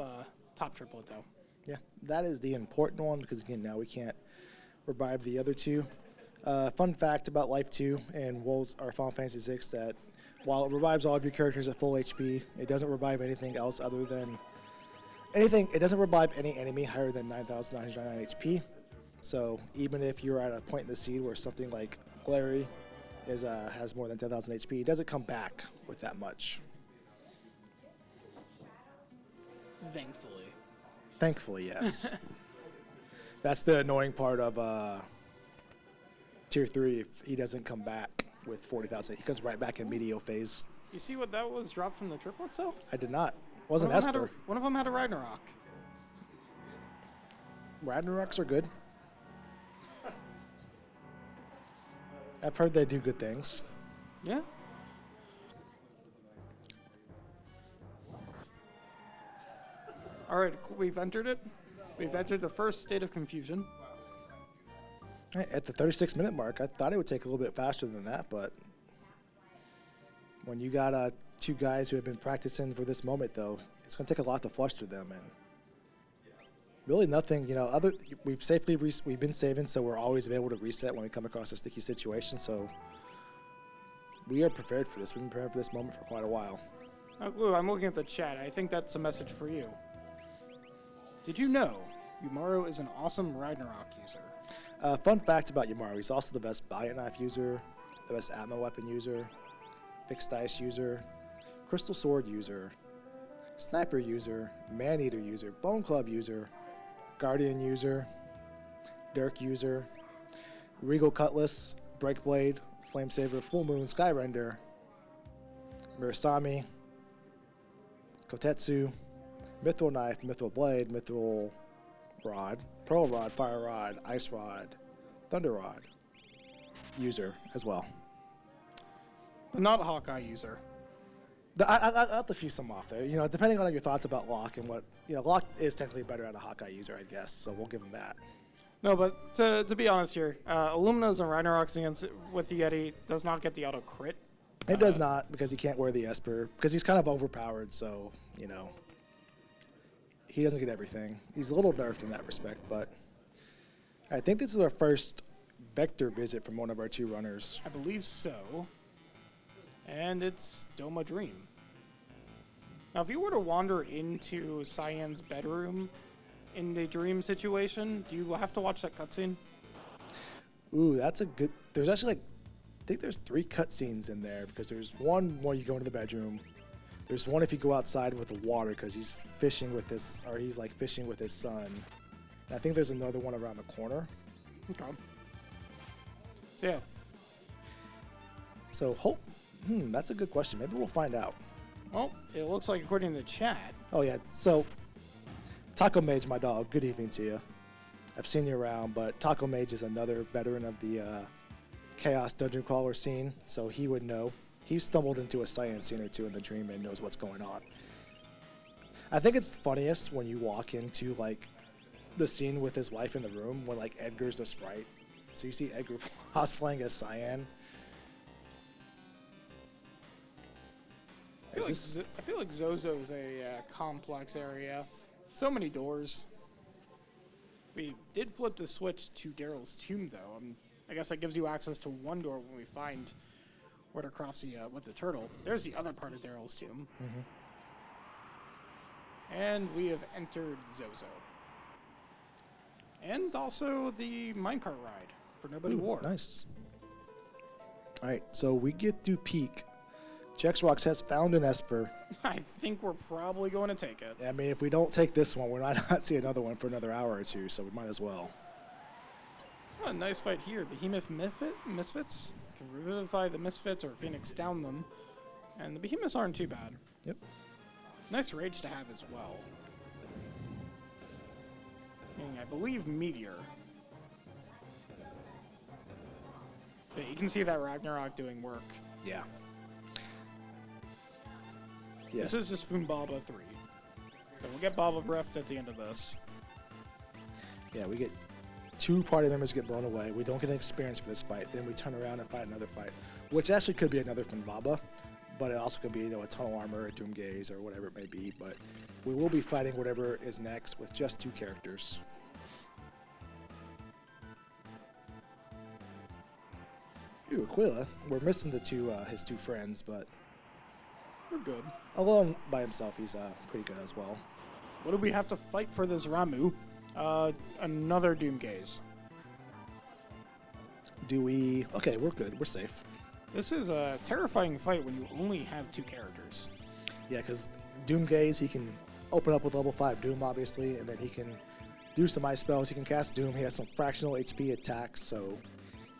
triplet though. Yeah, that is the important one because, again, now we can't revive the other 2. Fun fact about Life 2 and Worlds or Final Fantasy 6 that while it revives all of your characters at full HP, it doesn't revive anything else other than anything. It doesn't revive any enemy higher than 9,999 HP. So even if you're at a point in the seed where something like Larry has more than 10,000 HP, it doesn't come back with that much. Thankfully. Thankfully, yes. That's the annoying part of Tier 3. If he doesn't come back with 40,000, he comes right back in Medio phase. You see what that was dropped from the triplets though? I did not. It wasn't One of them Esper. one of them had a Ragnarok. Ragnaroks are good. I've heard they do good things. Yeah. All right, we've entered it. We've entered the first state of confusion. At the 36-minute mark, I thought it would take a little bit faster than that, but when you got two guys who have been practicing for this moment, though, it's going to take a lot to fluster them, and really nothing, we've been saving, so we're always able to reset when we come across a sticky situation, so we are prepared for this. We've been prepared for this moment for quite a while. Now, Glue, I'm looking at the chat. I think that's a message for you. Did you know Umaru is an awesome Ragnarok user? Fun fact about Umaru, he's also the best Valiant Knife user, the best Atma weapon user, Fixed Dice user, Crystal Sword user, Sniper user, Man-Eater user, Bone Club user, Guardian user, Dirk user, Regal Cutlass, Breakblade, Flamesaver, Full Moon, Skyrender, Murasami, Kotetsu, Mithril Knife, Mithril Blade, Mithril Rod, Pearl Rod, Fire Rod, Ice Rod, Thunder Rod user as well. But not a Hawkeye user. I'll have to fuse some off there. Depending on your thoughts about Locke and what, Locke is technically better at a Hawkeye user, I guess, so we'll give him that. No, but to be honest here, Illumina's and Ragnaroks with the Yeti does not get the auto crit. It does not, because he can't wear the Esper, because he's kind of overpowered, so, he doesn't get everything. He's a little nerfed in that respect, but I think this is our first Vector visit from one of our two runners. I believe so. And it's Doma Dream. Now, if you were to wander into Cyan's bedroom in the dream situation, do you have to watch that cutscene? Ooh, that's a good... There's actually, I think there's 3 cutscenes in there, because there's one where you go into the bedroom. There's one if you go outside with the water, because he's fishing with his... Or he's, fishing with his son. And I think there's another one around the corner. Okay. So, yeah. So, that's a good question. Maybe we'll find out. Well, it looks like according to the chat. Oh, yeah. So, Taco Mage, my dog, good evening to you. I've seen you around, but Taco Mage is another veteran of the Chaos Dungeon Crawler scene, so he would know. He stumbled into a Cyan scene or two in the dream and knows what's going on. I think it's funniest when you walk into, the scene with his wife in the room when, Edgar's the sprite. So you see Edgar cosplaying as Cyan. I feel like Zozo's a complex area. So many doors. We did flip the switch to Daryl's tomb, though. I guess that gives you access to one door when we find where to cross with the turtle. There's the other part of Daryl's tomb. Mm-hmm. And we have entered Zozo. And also the minecart ride for Nobody War. Nice. All right, so we get to peek. Jexrox has found an Esper. I think we're probably going to take it. I mean, if we don't take this one, we're not see another one for another hour or two, so we might as well. Oh, a nice fight here. Behemoth Misfits can revivify the Misfits or Phoenix down them. And the Behemoths aren't too bad. Yep. Nice rage to have as well. And I believe Meteor. But you can see that Ragnarok doing work. Yeah. Yes. This is just Fumbaba 3. So we'll get Baba Breath at the end of this. Yeah, we get 2 party members get blown away. We don't get an experience for this fight. Then we turn around and fight another fight, which actually could be another Fumbaba, but it also could be a Tunnel Armor, a Doomgaze, or whatever it may be. But we will be fighting whatever is next with just 2 characters. Ooh, Aquila. We're missing his 2 friends, but We're good. alone by himself, he's pretty good as well. What do we have to fight for this Ramu? Another Doomgaze. Do we... Okay, we're good. We're safe. This is a terrifying fight when you only have 2 characters. Yeah, because Doomgaze, he can open up with level 5 Doom, obviously, and then he can do some ice spells. He can cast Doom. He has some fractional HP attacks, so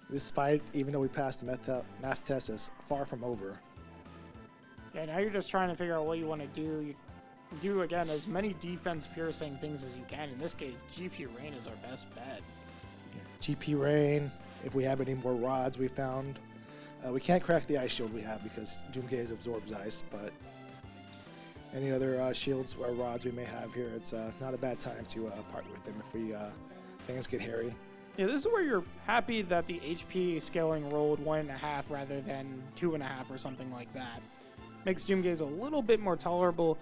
this fight, even though we passed the math test, is far from over. Yeah, now you're just trying to figure out what you want to do. You do, again, as many defense-piercing things as you can. In this case, GP Rain is our best bet. GP Rain, if we have any more rods we found. We can't crack the ice shield we have because Doomgaze absorbs ice, but any other shields or rods we may have here, it's not a bad time to part with them if we things get hairy. Yeah, this is where you're happy that the HP scaling rolled 1.5 rather than 2.5 or something like that. Makes Doomgaze a little bit more tolerable.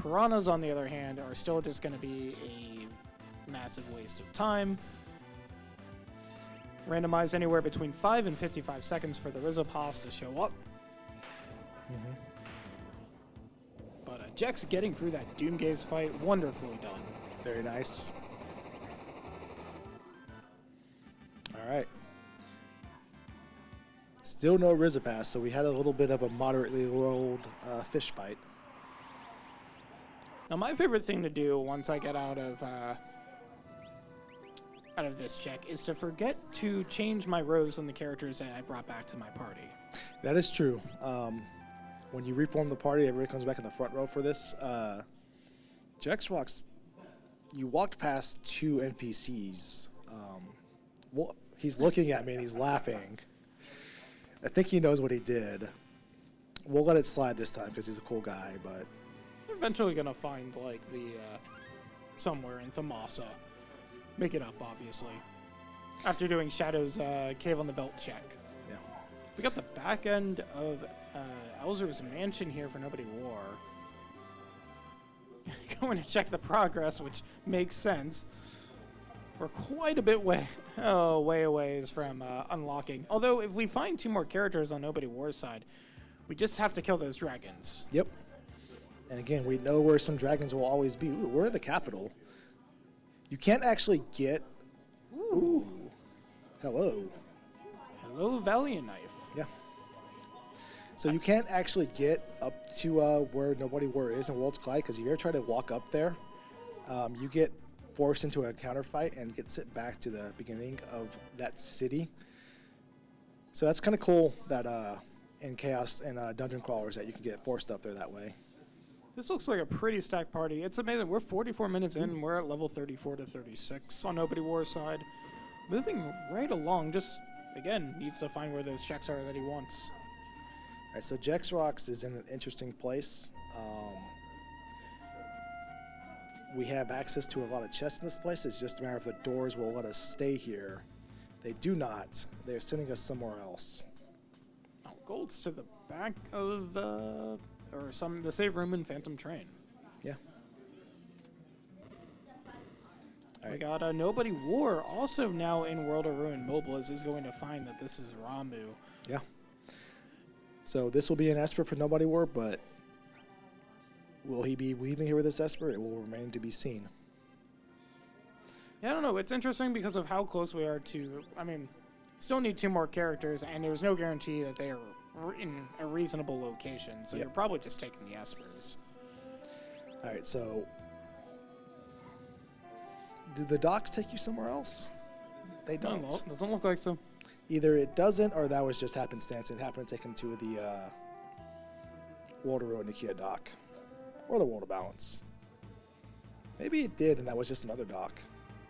Piranhas, on the other hand, are still just going to be a massive waste of time. Randomized anywhere between 5 and 55 seconds for the Rizzopass to show up. Mm-hmm. But Jex getting through that Doomgaze fight, wonderfully done. Very nice. All right. Still no Rizzopass, so we had a little bit of a moderately rolled fish fight. Now, my favorite thing to do once I get out of this check is to forget to change my rows on the characters that I brought back to my party. That is true. When you reform the party, everybody comes back in the front row for this. Jex walks. You walked past 2 NPCs. Well, he's looking at me and he's laughing. I think he knows what he did. We'll let it slide this time because he's a cool guy, but We're eventually gonna find like the somewhere in Thamasa. Make it up, obviously. After doing Shadow's Cave on the Belt check. yeah. We got the back end of Elzer's mansion here for Nobody War. Going to check the progress, which makes sense. We're quite a bit way away from unlocking. Although, if we find 2 more characters on Nobody War's side, we just have to kill those dragons. Yep. And again, we know where some dragons will always be. Ooh, we're in the capital. You can't actually get... Ooh. Hello. Hello, Valiant Knife. Yeah. So you can't actually get up to where Nobody War is in World's Collide, because if you ever try to walk up there, you get forced into a counterfight and get sent back to the beginning of that city. So that's kind of cool that in Chaos and Dungeon Crawlers that you can get forced up there that way. This looks like a pretty stacked party. It's amazing. We're 44 minutes in, and we're at level 34 to 36 on Nobody War's side. Moving right along, just, again, needs to find where those checks are that he wants. All right, so Jex Rocks is in an interesting place. We have access to a lot of chests in this place. It's just a matter of the doors will let us stay here. They do not. They're sending us somewhere else. Oh, gold's to the back of the save room in Phantom Train. Yeah. All We right. got Nobody War also now in World of Ruin. Mobilis is going to find that this is Ramu. Yeah. So this will be an Esper for Nobody War, but will he be leaving here with this Esper? It will remain to be seen. Yeah, I don't know. It's interesting because of how close we are to... I mean, still need 2 more characters, and there's no guarantee that they are in a reasonable location. So Yep. you're probably just taking the Espers. All right, so do the docks take you somewhere else? They don't. Doesn't look like so. Either it doesn't, or that was just happenstance. It happened to take him to the World of Ruin Nikia dock, or the World of Balance. Maybe it did, and that was just another dock.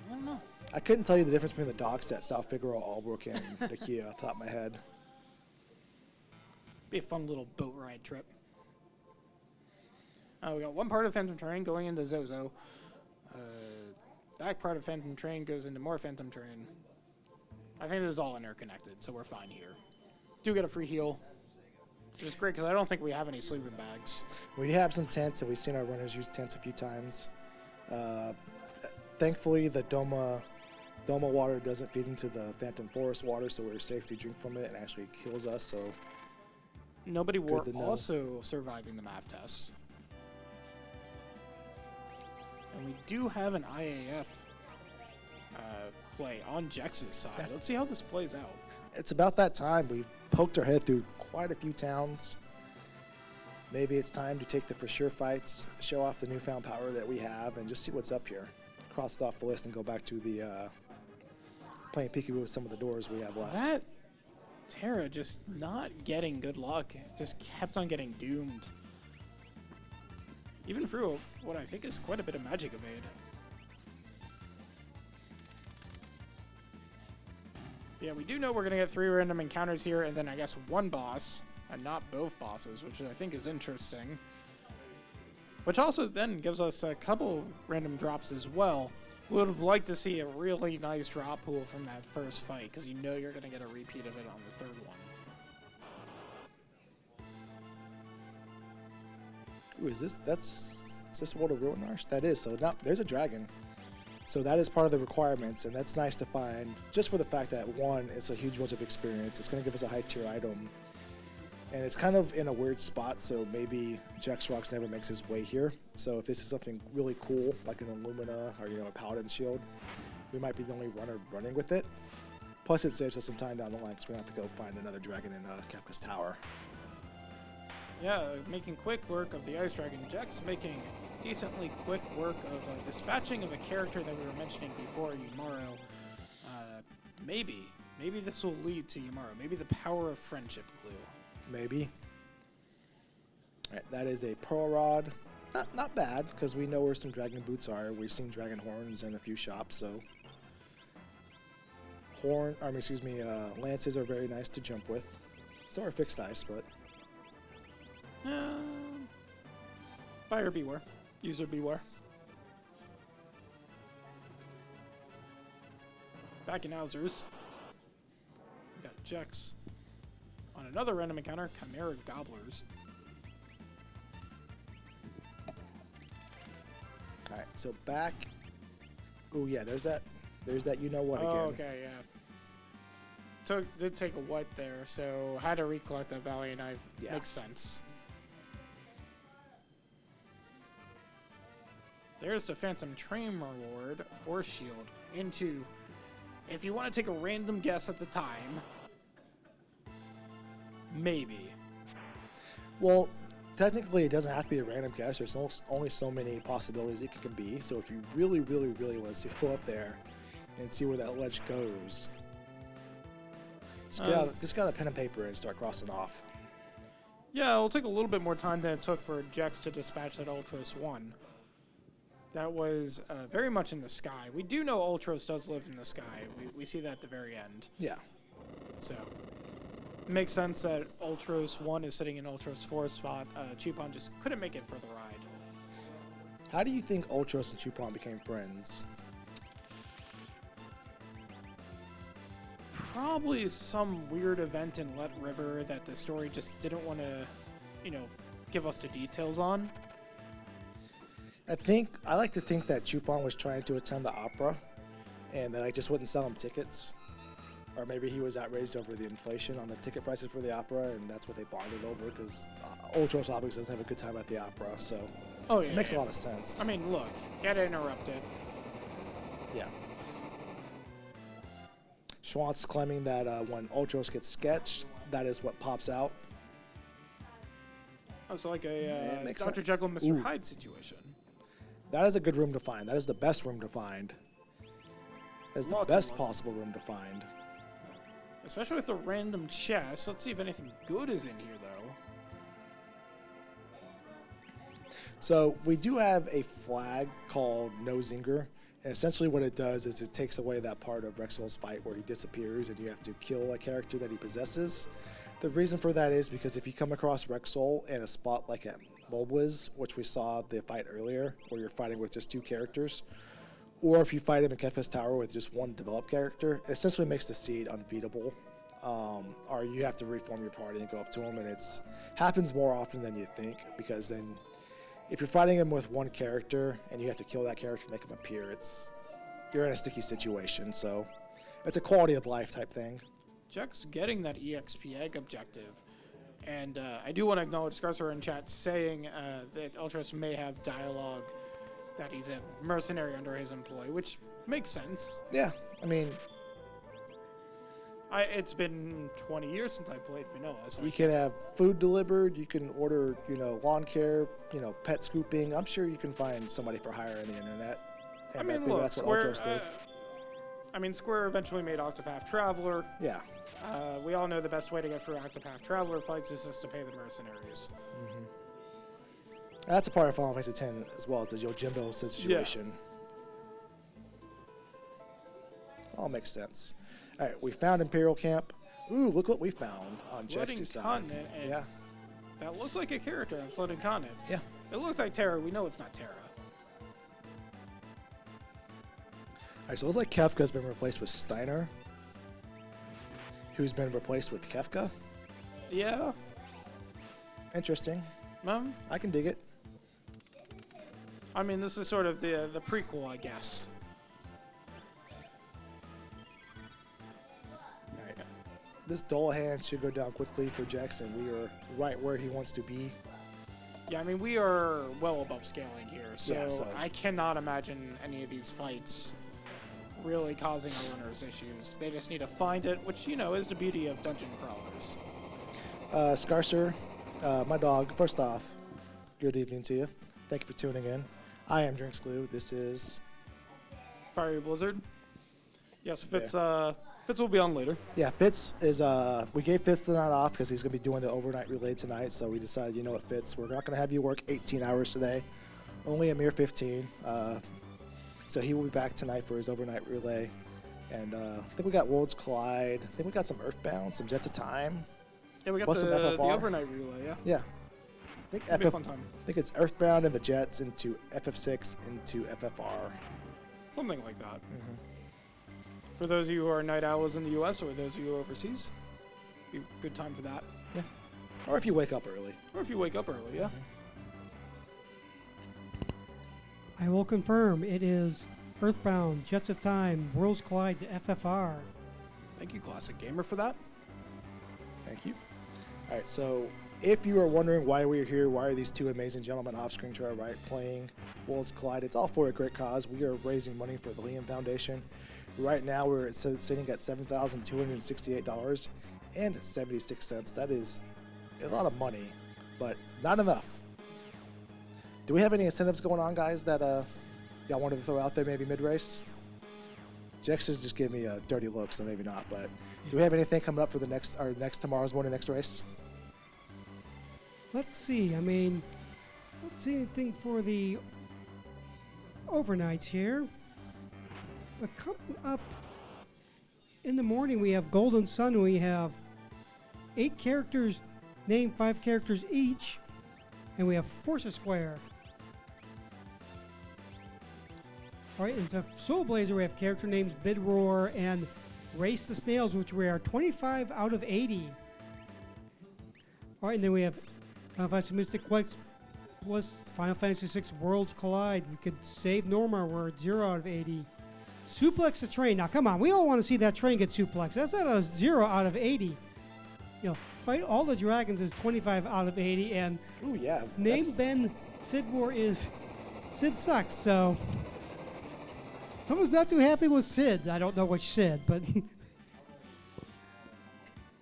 I don't know. I couldn't tell you the difference between the docks at South Figueroa, Albrook, and Nikia off the top of my head. Be a fun little boat ride trip. We got one part of Phantom Train going into Zozo. Back part of Phantom Train goes into more Phantom Train. I think this is all interconnected, so we're fine here. Do get a free heal, which is great because I don't think we have any sleeping bags. We have some tents, and we've seen our runners use tents a few times. Thankfully, the Doma water doesn't feed into the Phantom Forest water, so we're safe to drink from it and actually kills us. So Nobody War to know. also surviving the math test. And we do have an IAF play on Jex's side. Yeah. Let's see how this plays out. it's about that time. We've poked our head through quite a few towns. Maybe it's time to take the for sure fights, show off the newfound power that we have, and just see what's up here. Cross it off the list and go back to the playing peekaboo with some of the doors we have left. That Terra just not getting good luck. Just kept on getting doomed. Even through what I think is quite a bit of magic evade. Yeah, we do know we're going to get 3 random encounters here, and then I guess 1 boss, and not both bosses, which I think is interesting. Which also then gives us a couple random drops as well. We would have liked to see a really nice drop pool from that first fight, because you know you're going to get a repeat of it on the 3rd one. Ooh, is this World of Ruin Arch? That is, so now there's a dragon. So that is part of the requirements, and that's nice to find, just for the fact that, one, it's a huge bunch of experience. It's going to give us a high-tier item. And it's kind of in a weird spot, so maybe Jax Rocks never makes his way here. So if this is something really cool, like an Illumina or, a Paladin Shield, we might be the only runner running with it. Plus, it saves us some time down the line, because we don't have to go find another dragon in Kefka's Tower. Yeah, making quick work of the Ice Dragon. Jax making decently quick work of dispatching of a character that we were mentioning before, Yumaro. Maybe this will lead to Yumaro. Maybe the power of friendship clue. Maybe. Alright, that is a Pearl Rod. Not bad, because we know where some dragon boots are. We've seen dragon horns in a few shops, so... lances are very nice to jump with. So are fixed ice, but... Buyer beware. User beware. Back in Owzers. We got Jex on another random encounter, Chimera Gobblers. Alright, so back... Oh yeah, there's that you-know-what again. Oh, okay, yeah. Did take a wipe there, so had to recollect that Valiant Knife. Yeah. Makes sense. There's the Phantom Train reward, Force Shield, into, if you want to take a random guess at the time, maybe. Well, technically it doesn't have to be a random guess. There's only so many possibilities it can be. So if you really, really, really want to see, go up there and see where that ledge goes, just get out a pen and paper and start crossing off. Yeah, it'll take a little bit more time than it took for Jex to dispatch that Ultros 1. That was very much in the sky. We do know Ultros does live in the sky. We see that at the very end. Yeah. So, it makes sense that Ultros 1 is sitting in Ultros 4 spot. Chupon just couldn't make it for the ride. How do you think Ultros and Chupon became friends? Probably some weird event in Let River that the story just didn't want to, give us the details on. I like to think that Chupon was trying to attend the opera, and that I just wouldn't sell him tickets. Or maybe he was outraged over the inflation on the ticket prices for the opera, and that's what they bonded over, because Ultros obviously doesn't have a good time at the opera, so it makes a lot of sense. I mean, look, gotta interrupt it. Yeah. Schwantz claiming that when Ultros gets sketched, that is what pops out. Oh, so like a Dr. sense. Jekyll and Mr. Hyde situation. That is a good room to find. That is the best room to find. That is the best possible room to find. Especially with the random chest. Let's see if anything good is in here, though. So we do have a flag called No Zinger. And essentially what it does is it takes away that part of Rexol's fight where he disappears and you have to kill a character that he possesses. The reason for that is because if you come across Rexol in a spot like at Mobliz, which we saw the fight earlier, where you're fighting with just 2 characters, or if you fight him in Kefka's Tower with just 1 developed character, it essentially makes the seed unbeatable. Or you have to reform your party and go up to him, and it happens more often than you think, because then if you're fighting him with 1 character and you have to kill that character to make him appear, you're in a sticky situation. So it's a quality of life type thing. Jack's getting that EXP egg objective. And I do want to acknowledge Scarcer in chat saying that Ultros may have dialogue that he's a mercenary under his employ, which makes sense. Yeah, I mean... It's been 20 years since I played Vanilla. So you can have food delivered, you can order, lawn care, pet scooping. I'm sure you can find somebody for hire on the internet. And that's what Ultros did. Square eventually made Octopath Traveler. Yeah. We all know the best way to get through Octopath Traveler fights is just to pay the mercenaries. Mm-hmm. That's a part of Final Fantasy X as well, the Yojimbo situation. Yeah. All makes sense. All right, we found Imperial Camp. Ooh, look what we found on Floating Jex's side. continent. And Yeah. that looked like a character on Floating Continent. Yeah. It looked like Terra. We know it's not Terra. All right, so it looks like Kefka's been replaced with Steiner, who's been replaced with Kefka. Yeah. Interesting. Um, I can dig it. I mean, this is sort of the prequel, I guess. All right. This dull hand should go down quickly for Jex, and we are right where he wants to be. Yeah, I mean, we are well above scaling here, so, Yeah, so- I cannot imagine any of these fights really causing our runners issues. They just need to find it, which, you know, is the beauty of dungeon crawlers. Scarcer, my dog, first off, good evening to you. Thank you for tuning in. I am Drinks Glue. This is... Fiery Blizzard. Yes, Fitz will be on later. Yeah, Fitz is, we gave Fitz the night off because he's going to be doing the overnight relay tonight, so we decided, you know what, Fitz, we're not going to have you work 18 hours today, only a mere 15. So he will be back tonight for his overnight relay. And I think we got Worlds Collide. I think we got some Earthbound, some Jets of Time. Yeah, we got Plus some the FFR. overnight relay, yeah. Yeah. I think, It'll be a fun time. I think it's Earthbound and the Jets into FF6 into FFR. Something like that. Mm-hmm. For those of you who are night owls in the U.S. or those of you overseas, be a good time for that. Yeah. Or if you wake up early. Or if you wake up early, yeah. I will confirm it is Earthbound, Jets of Time, Worlds Collide to FFR. Thank you, Classic Gamer, for that. Thank you. All right, so if you are wondering why we're here, why are these two amazing gentlemen off screen to our right playing Worlds Collide, it's all for a great cause. We are raising money for the Liam Foundation. Right now, we're sitting at $7,268.76. That is a lot of money, but not enough. Do we have any incentives going on, guys, that y'all wanted to throw out there maybe mid-race? Jex has just gave me a dirty look, so maybe not, but do we have anything coming up for the next tomorrow's morning, next race? Let's see. I mean, let's see anything for the overnights here. But coming up in the morning, we have Golden Sun. We have 8 characters, named 5 characters each, and we have Forces Square. All right, and so Soul Blazer, we have character names Bidroar and Race the Snails, which we are 25 out of 80. All right, and then we have Final Fantasy Mystic Quest plus Final Fantasy VI Worlds Collide. We could save Norma, we're at 0 out of 80. Suplex the train. Now, come on, we all want to see that train get suplexed. That's not a 0 out of 80. You know, Fight All the Dragons is 25 out of 80, and Ooh, yeah. Name Ben Sid War is Sid sucks, so someone's not too happy with Sid. I don't know which Sid, but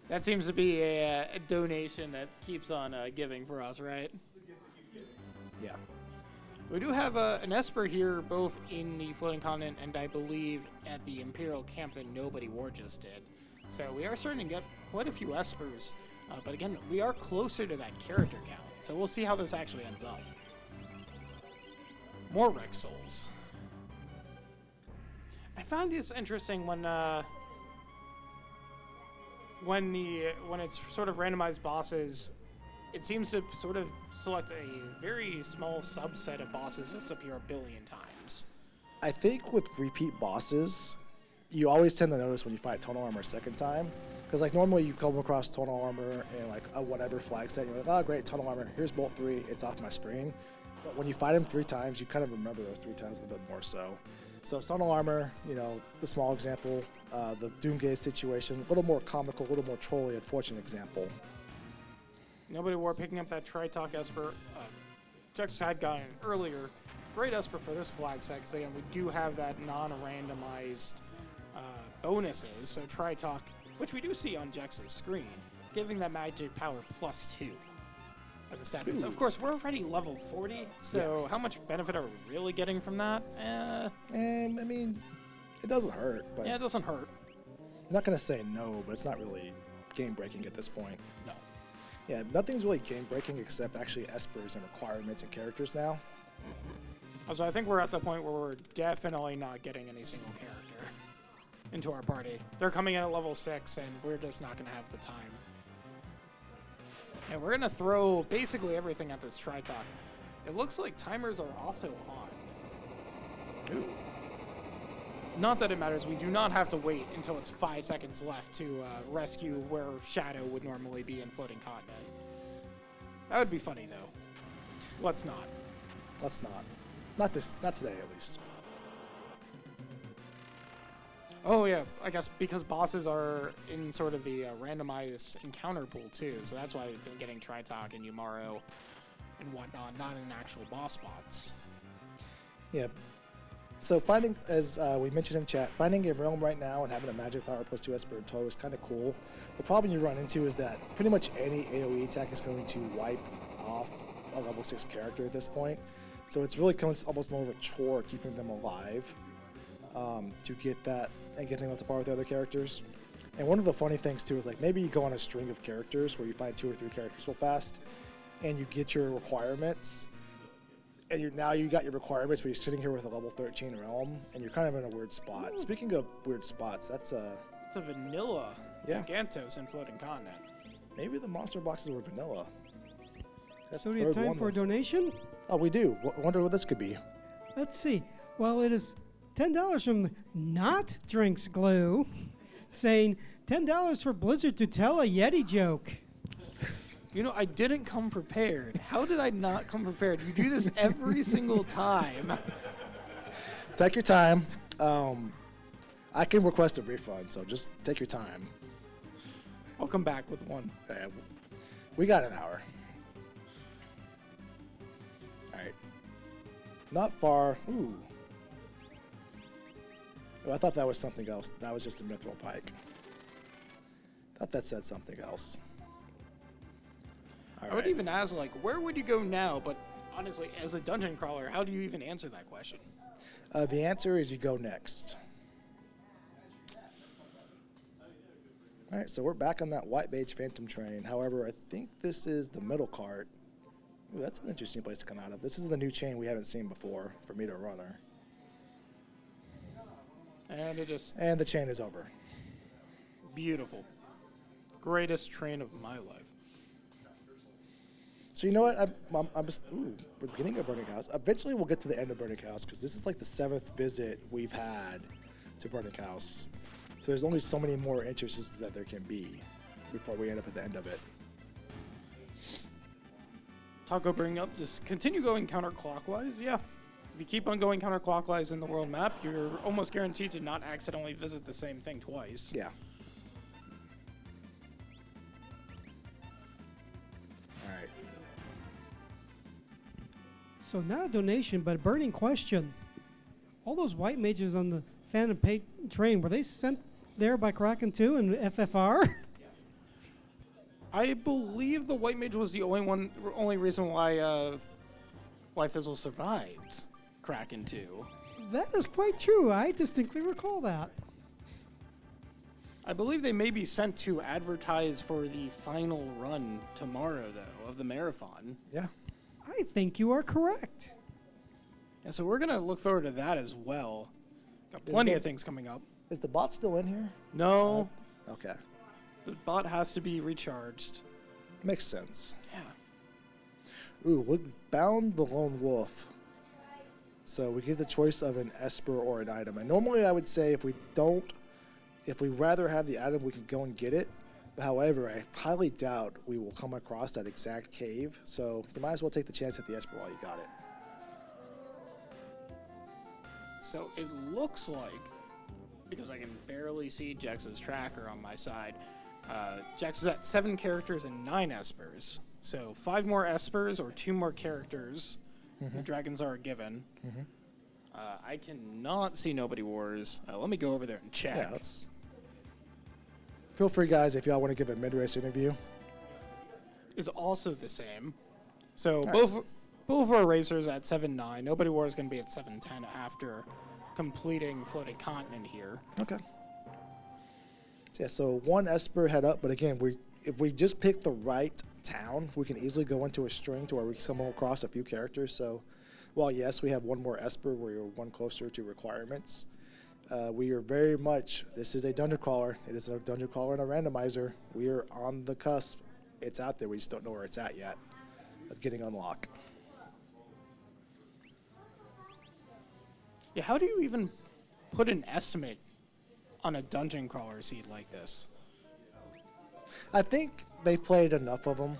That seems to be a donation that keeps on giving for us, right? Yeah. We do have an Esper here, both in the Floating Continent and I believe at the Imperial Camp that nobody wore just did. So we are starting to get quite a few Espers. But again, we are closer to that character count. So we'll see how this actually ends up. More Rex Souls. I found this interesting when it's sort of randomized bosses, it seems to sort of select a very small subset of bosses just appear a billion times. I think with repeat bosses, you always tend to notice when you fight Tonal Armor a second time. Because like normally you come across Tonal Armor and like a whatever flag set, and you're like, oh great, Tonal Armor, here's Bolt 3, it's off my screen. But when you fight him 3 times, you kind of remember those 3 times a little bit more so. So Tonal Armor, you know, the small example, the Doomgaze situation, a little more comical, a little more trolly, unfortunate example. Nobody wore picking up that Tritalk Esper. Jex had gotten an earlier great Esper for this flag set, because again, we do have that non-randomized bonuses. So Tritalk, which we do see on Jex's screen, giving that magic power +2 as a stat. So of course, we're already level 40, so yeah. How much benefit are we really getting from that? And I mean, it doesn't hurt. But yeah, it doesn't hurt. I'm not going to say no, but it's not really game-breaking at this point. No. Yeah, nothing's really game-breaking except actually Espers and requirements and characters now. So I think we're at the point where we're definitely not getting any single character. into our party. They're coming in at level 6, and we're just not going to have the time. And we're going to throw basically everything at this Tritalk. It looks like timers are also on. Ooh. Not that it matters. We do not have to wait until it's 5 seconds left to rescue where Shadow would normally be in Floating Continent. That would be funny, though. Let's not. Let's not. Not today, at least. Oh, yeah. I guess because bosses are in sort of the randomized encounter pool, too. So that's why we've been getting Tritalk and Yumaro and whatnot, not in actual boss spots. Yeah. So finding, as we mentioned in chat, finding a realm right now and having a magic flower plus 2 Esper in total is kind of cool. The problem you run into is that pretty much any AoE attack is going to wipe off a level 6 character at this point. So it's really almost more of a chore keeping them alive to get that and getting them up to par with the other characters. And one of the funny things too is like maybe you go on a string of characters where you find 2 or 3 characters real fast and you get your requirements. And now you got your requirements, but you're sitting here with a level 13 realm, and you're kind of in a weird spot. Ooh. Speaking of weird spots, it's a vanilla Gigantos in Floating Continent. Maybe the monster boxes were vanilla. That's so we have time for a donation? Oh, we do. Wonder what this could be. Let's see. Well, it is $10 from Not Drinks Glue, saying $10 for Blizzard to tell a Yeti joke. You know, I didn't come prepared. How did I not come prepared? You do this every single time. Take your time. I can request a refund, so just take your time. I'll come back with one. We got an hour. All right. Not far. Ooh. Oh, I thought that was something else. That was just a mithril pike. Thought that said something else. I would even ask, like, where would you go now? But honestly, as a dungeon crawler, how do you even answer that question? The answer is you go next. All right, so we're back on that white beige phantom train. However, I think this is the middle cart. Ooh, that's an interesting place to come out of. This is the new chain we haven't seen before for Meter Runner. And the chain is over. Beautiful. Greatest train of my life. So you know what? We're beginning of Burning House. Eventually we'll get to the end of Burning House because this is like the 7th visit we've had to Burning House. So there's only so many more entrances that there can be before we end up at the end of it. Taco bringing up, just continue going counterclockwise. Yeah. If you keep on going counterclockwise in the world map, you're almost guaranteed to not accidentally visit the same thing twice. Yeah. Alright. So not a donation, but a burning question. All those white mages on the Phantom train, were they sent there by Kraken 2 and FFR? I believe the white mage was the only reason why Fizzle survived Kraken 2. That is quite true. I distinctly recall that. I believe they may be sent to advertise for the final run tomorrow, though, of the marathon. Yeah. I think you are correct. And so we're going to look forward to that as well. Got plenty of things coming up. Is the bot still in here? No. Okay. The bot has to be recharged. Makes sense. Yeah. Ooh, look, Bound the Lone Wolf. So we get the choice of an Esper or an item. And normally I would say if we rather have the item, we can go and get it. However, I highly doubt we will come across that exact cave. So you might as well take the chance at the Esper while you got it. So it looks like, because I can barely see Jex's tracker on my side, Jex is at 7 characters and 9 Espers. So 5 more Espers or 2 more characters. The dragons are given. I cannot see Nobody Wars. Let me go over there and check. Yeah, feel free, guys, if y'all want to give a mid-race interview. Is also the same. So both of our racers at 7-9. Nobody Wars is going to be at 7-10 after completing Floating Continent here. Okay. So, yeah, so 1 Esper head up, but again, if we just pick the right town, we can easily go into a string to where we can come across a few characters. So, while yes, we have 1 more Esper, we're 1 closer to requirements. We are very much, this is a dungeon crawler. It is a dungeon crawler and a randomizer. We are on the cusp. It's out there. We just don't know where it's at yet of getting unlocked. Yeah, how do you even put an estimate on a dungeon crawler seed like this? I think they've played enough of them.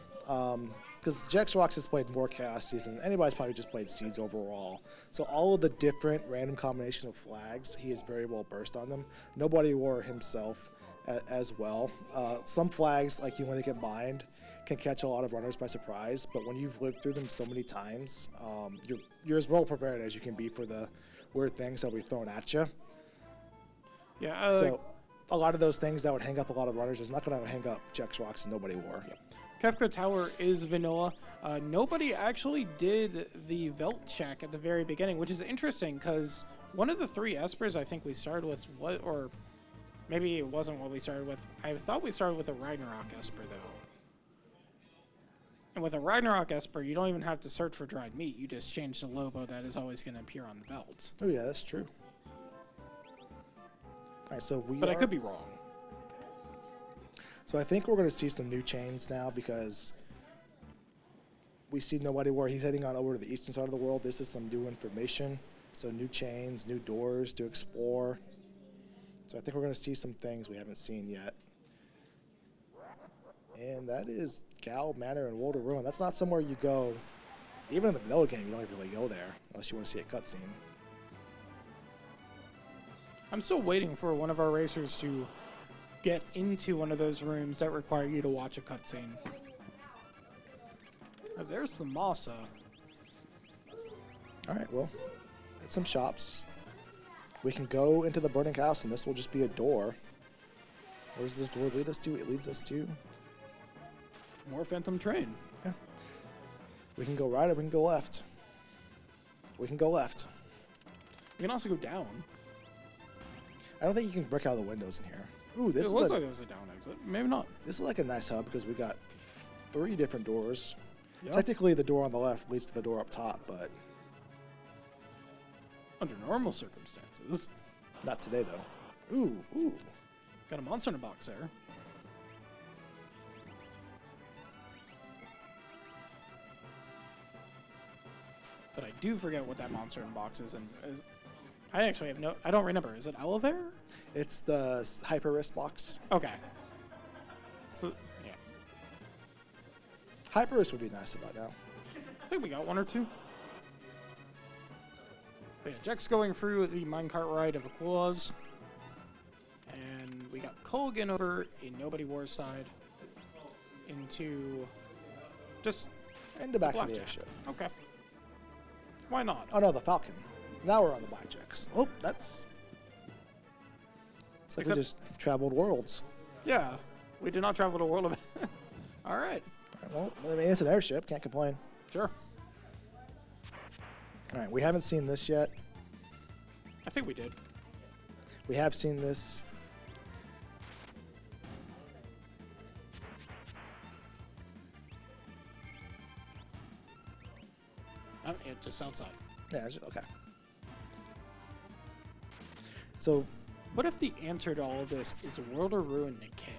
Because Jexrox has played more Chaos Season. Anybody's probably just played Seeds overall. So all of the different random combination of flags, he is very well versed on them. Nobody War himself as well. Some flags, like you when they get bind, can catch a lot of runners by surprise. But when you've lived through them so many times, you're as well prepared as you can be for the weird things that will be thrown at you. Yeah. So a lot of those things that would hang up a lot of runners is not going to hang up Jexrox and Nobody War. Yep. Kefka Tower is vanilla. Nobody actually did the Velt check at the very beginning, which is interesting because one of the 3 Espers I think we started with, or maybe it wasn't what we started with. I thought we started with a Ragnarok Esper though. And with a Ragnarok Esper, you don't even have to search for dried meat. You just change the logo that is always going to appear on the belt. Oh yeah, that's true. All right, so But I could be wrong. So I think we're going to see some new chains now because we see Nobody War. He's heading on over to the eastern side of the world. This is some new information. So new chains, new doors to explore. So I think we're going to see some things we haven't seen yet. And that is Gal Manor and World of Ruin. That's not somewhere you go. Even in the vanilla game, you don't even really go there unless you want to see a cutscene. I'm still waiting for one of our racers to get into one of those rooms that require you to watch a cutscene. There's the Masa. All right, well, at some shops. We can go into the burning house, and this will just be a door. Where does this door lead us to? It leads us to... More Phantom Train. Yeah. We can go right or we can go left. We can go left. We can also go down. I don't think you can break out of the windows in here. Ooh, this It looks like there was a down exit. Maybe not. This is like a nice hub because we got 3 different doors. Yep. Technically, the door on the left leads to the door up top, but Under normal circumstances. not today, though. Ooh. Got a monster in a box there. But I do forget what that monster in the box is, and I actually have I don't remember. Is it Elevator? It's the hyper wrist box. Okay. So, yeah. Hyper wrist would be nice about now. I think we got 1 or 2. But yeah, Jack's going through the minecart ride of Aquila's. And we got Colgan over in Nobody War's side into just And the back of the Blackjack. airship. Okay. Why not? Oh no, the Falcon. Now we're on the blackjacks. Oh, that's... It's like we Except- just traveled worlds. Yeah, we did not travel to World of... All right. All right, well, I mean, it's an airship. Can't complain. Sure. All right, we haven't seen this yet. I think we did. We have seen this. Oh, yeah, just outside. Yeah, okay. So, What if the answer to all of this is World of Ruin Nicaea?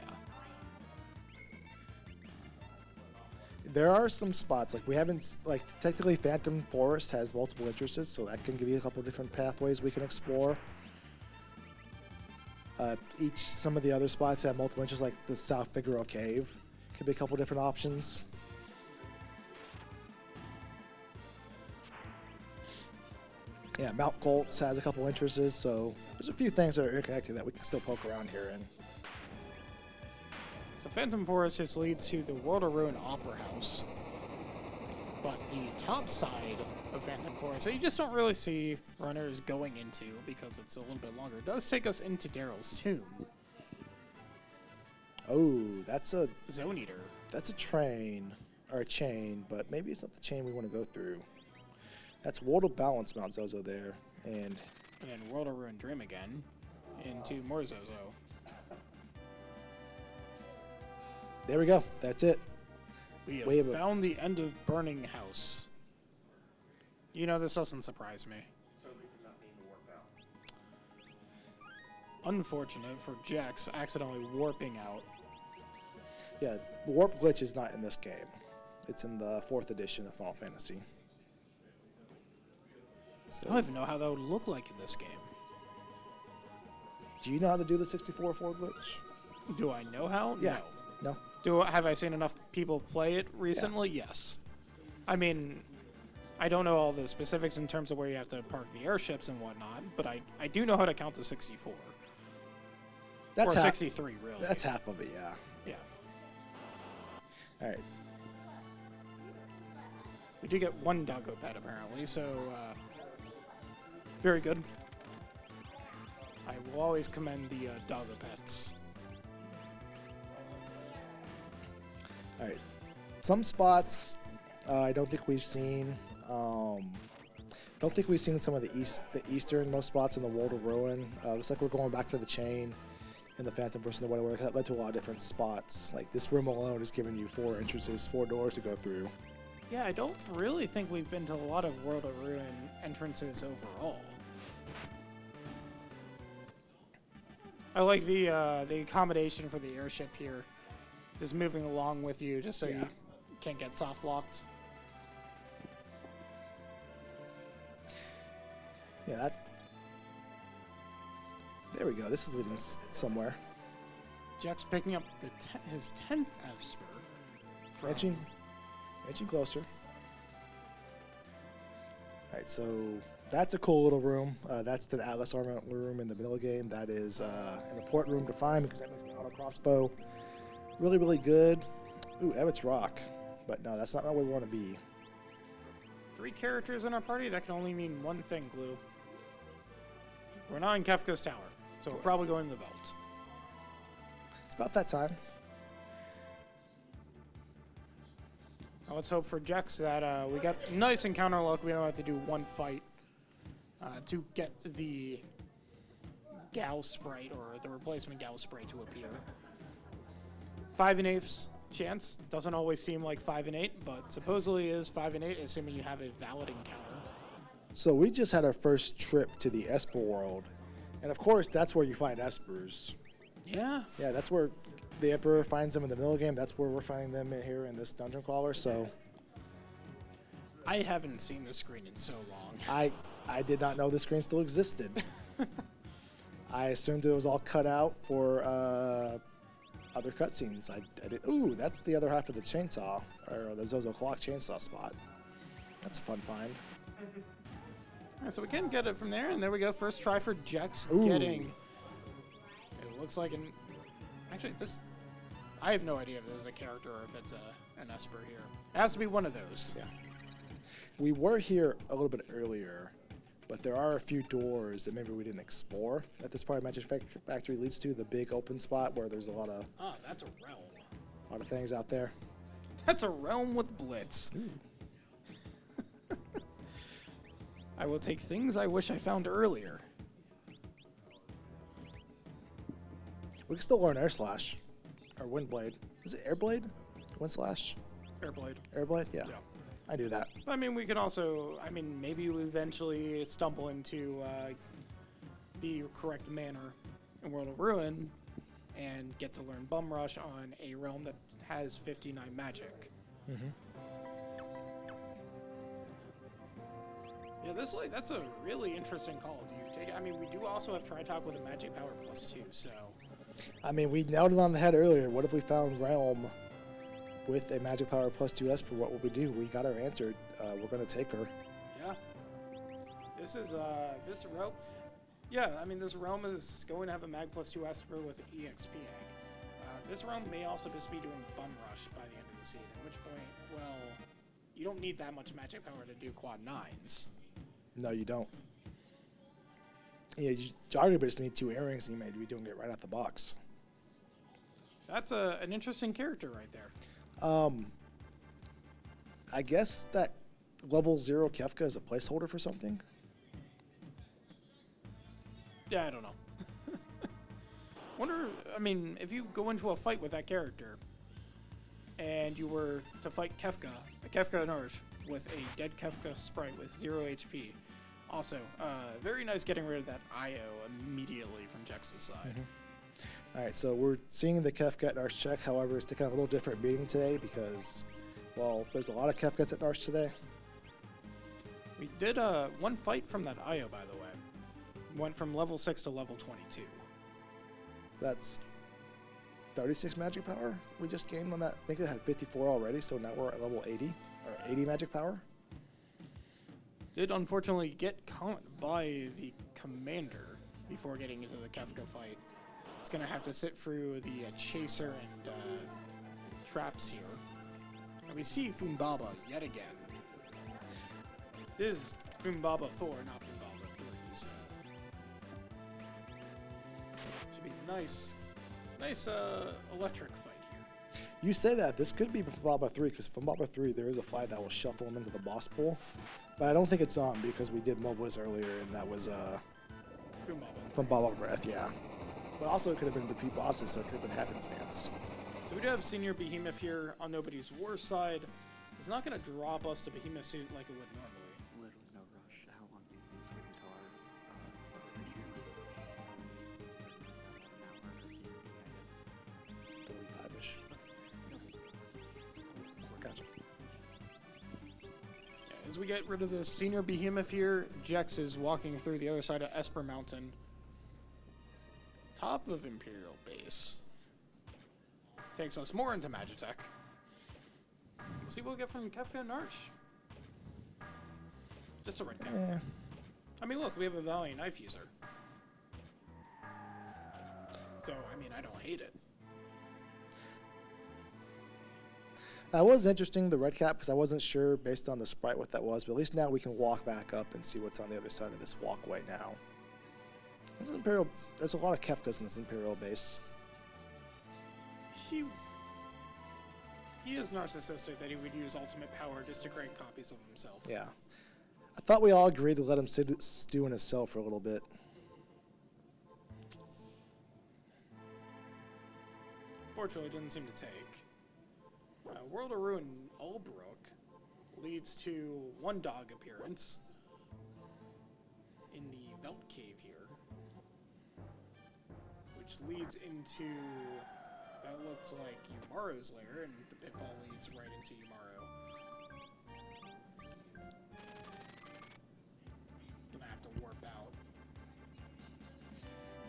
there are some spots, like we haven't, like technically Phantom Forest has multiple entrances, so that can give you a couple different pathways we can explore. Some of the other spots have multiple entrances, like the South Figueroa Cave. Could be a couple different options. Yeah, Mount Colts has a couple entrances, so there's a few things that are interconnected that we can still poke around here in. So Phantom Forest just leads to the World of Ruin Opera House. But the top side of Phantom Forest, that you just don't really see runners going into because it's a little bit longer, does take us into Daryl's tomb. Oh, that's a Zone Eater. train, or a chain, but maybe it's not the chain we want to go through. That's World of Balance Mount Zozo there, and And then World of Ruin Dream again into more Zozo. there we go. That's it. We We have have a- found the end of Burning House. You know, this doesn't surprise me. unfortunate for Jax accidentally warping out. Yeah, warp glitch is not in this game. It's in the 4th edition of Final Fantasy. So, I don't even know how that would look like in this game. do you know how to do the 64 forward glitch? Do I know how? Yeah. No. No? Have I seen enough people play it recently? Yes. I mean, I don't know all the specifics in terms of where you have to park the airships and whatnot, but I do know how to count to 64. That's or half, 63, really. That's half of it, yeah. Yeah. All right. We do get one doggo pet, apparently, so very good. I will always commend the doggo pets. All right. Some spots I don't think we've seen. Don't think we've seen some of the easternmost spots in the World of Ruin. Looks like we're going back to the chain in the Phantom versus the Whatever. That led to a lot of different spots. Like this room alone is giving you 4 entrances, 4 doors to go through. Yeah, I don't really think we've been to a lot of World of Ruin entrances overall. I like the accommodation for the airship here, just moving along with you, just so you can't get soft locked. Yeah, there we go. This is leading somewhere. Jack's picking up his 10th F spur. Edging closer. All right, so that's a cool little room. That's the Atlas armament room in the middle game. That is an important room to find because that makes the auto crossbow really, really good. Ooh, Evet's Rock. But no, that's not where we want to be. 3 characters in our party, that can only mean one thing, Glue. We're not in Kefka's Tower, so we're probably going to the Vault. It's about that time. Now let's hope for Jex that we got nice encounter luck. We don't have to do one fight to get the Gal Sprite or the replacement Gal Sprite to appear. 5 and 8 chance. Doesn't always seem like 5 and 8, but supposedly is 5 and 8, assuming you have a valid encounter. So we just had our first trip to the Esper world. And of course, that's where you find Espers. Yeah. Yeah, that's where the Emperor finds them in the middle game. That's where we're finding them in here in this dungeon crawler. So I haven't seen this screen in so long. I did not know this screen still existed. I assumed it was all cut out for other cutscenes. I did. Ooh, that's the other half of the chainsaw, or the Zozo clock chainsaw spot. That's a fun find. Right, so we can get it from there, and there we go. First try for Jex Ooh. getting. It looks like an. Actually, this. I have no idea if this is a character or if it's an Esper here. It has to be one of those. Yeah. We were here a little bit earlier, but there are a few doors that maybe we didn't explore that this part of Magic Factory leads to. The big open spot where there's a lot of That's a realm. things out there. That's a realm with Blitz. I will take things I wish I found earlier. We can still learn Air Slash or Wind Blade. Is it Air Blade? Wind Slash? Airblade. Air Blade? Yeah. I knew that. I mean, we can also. I mean, maybe we eventually stumble into the correct manner in World of Ruin and get to learn Bum Rush on a realm that has 59 magic. Mm-hmm. Yeah, that's a really interesting call. Do you take? I mean, we do also have Tri-Talk with a magic power +2, so. I mean, we nailed it on the head earlier. What if we found Realm with a magic power +2 Esper? What would we do? We got our answer. We're going to take her. Yeah. This is this realm. Yeah, I mean, this realm is going to have a mag +2 Esper with an EXP egg. This realm may also just be doing Bum Rush by the end of the season, at which point, well, you don't need that much magic power to do quad 9s. No, you don't. Yeah, you arguably just need 2 earrings, and you may be doing it right out the box. That's an interesting character right there. I guess that level 0 Kefka is a placeholder for something. Yeah, I don't know. Wonder, I mean, if you go into a fight with that character, and you were to fight Kefka, a Kefka Nerj, with a dead Kefka sprite with 0 HP, Also, very nice getting rid of that IO immediately from Jex's side. All right, so we're seeing the Kefka at Narsh check. However, it's taking a little different meeting today because, well, there's a lot of Kefkas at Narsh today. We did one fight from that IO, by the way. Went from level 6 to level 22. So that's 36 magic power we just gained on that. I think it had 54 already, so now we're at level 80, or 80 magic power. Did unfortunately get caught by the commander before getting into the Kefka fight. He's going to have to sit through the chaser and traps here. And we see Fumbaba yet again. This is Fumbaba 4, not Fumbaba 3, so... should be nice electric fight here. You say that. This could be Fumbaba 3, because Fumbaba 3, there is a fight that will shuffle him into the boss pool. But I don't think it's on, because we did Mobilis earlier, and that was Fumbaba Breath, yeah. But also it could have been repeat bosses, so it could have been happenstance. So we do have Senior Behemoth here on Nobody's War side. It's not going to drop us to Behemoth suit like it would normally. Literally no rush. How long do you think we until our rotation? 45-ish. Gotcha. Yeah, as we get rid of this Senior Behemoth here, Jex is walking through the other side of Esper Mountain. Top of Imperial Base. Takes us more into Magitech. We'll see what we get from Kefka and Narsh. Just a red cap. Yeah. I mean, look, we have a Valiant Knife user. So, I mean, I don't hate it. That was interesting, the red cap, because I wasn't sure based on the sprite what that was, but at least now we can walk back up and see what's on the other side of this walkway now. This is Imperial. There's a lot of Kefkas in this Imperial base. He is narcissistic that he would use ultimate power just to create copies of himself. Yeah. I thought we all agreed to let him stew in his cell for a little bit. Fortunately, it didn't seem to take. World of Ruin Ulbrook leads to one dog appearance in the Velt Cave here, which leads into, that looks like Yumaro's lair, and the pitfall leads right into Yumaro. Gonna have to warp out.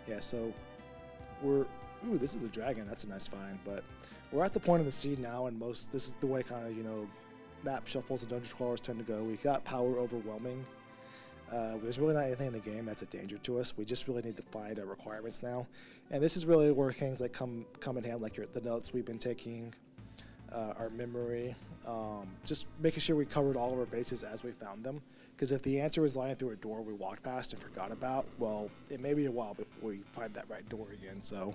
Yeah, so we're... Ooh, this is the dragon. That's a nice find, but we're at the point of the seed now, and this is the way kind of, map shuffles and dungeon crawlers tend to go. We got power overwhelming. There's really not anything in the game that's a danger to us. We just really need to find our requirements now. And this is really where things like come in hand, like the notes we've been taking, our memory, just making sure we covered all of our bases as we found them. Because if the answer is lying through a door we walked past and forgot about, well, it may be a while before we find that right door again. So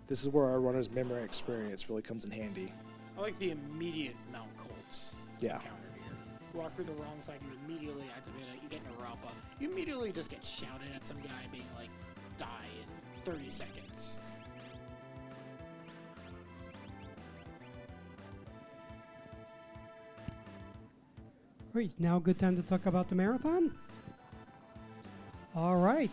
this is where our runner's memory experience really comes in handy. I like the immediate Mount Colts Yeah. encounter here. Walk through the wrong side, you immediately activate it, you get in a Rappa. You immediately just get shouted at some guy being like, die in 30 seconds. Great. Now a good time to talk about the marathon? All right.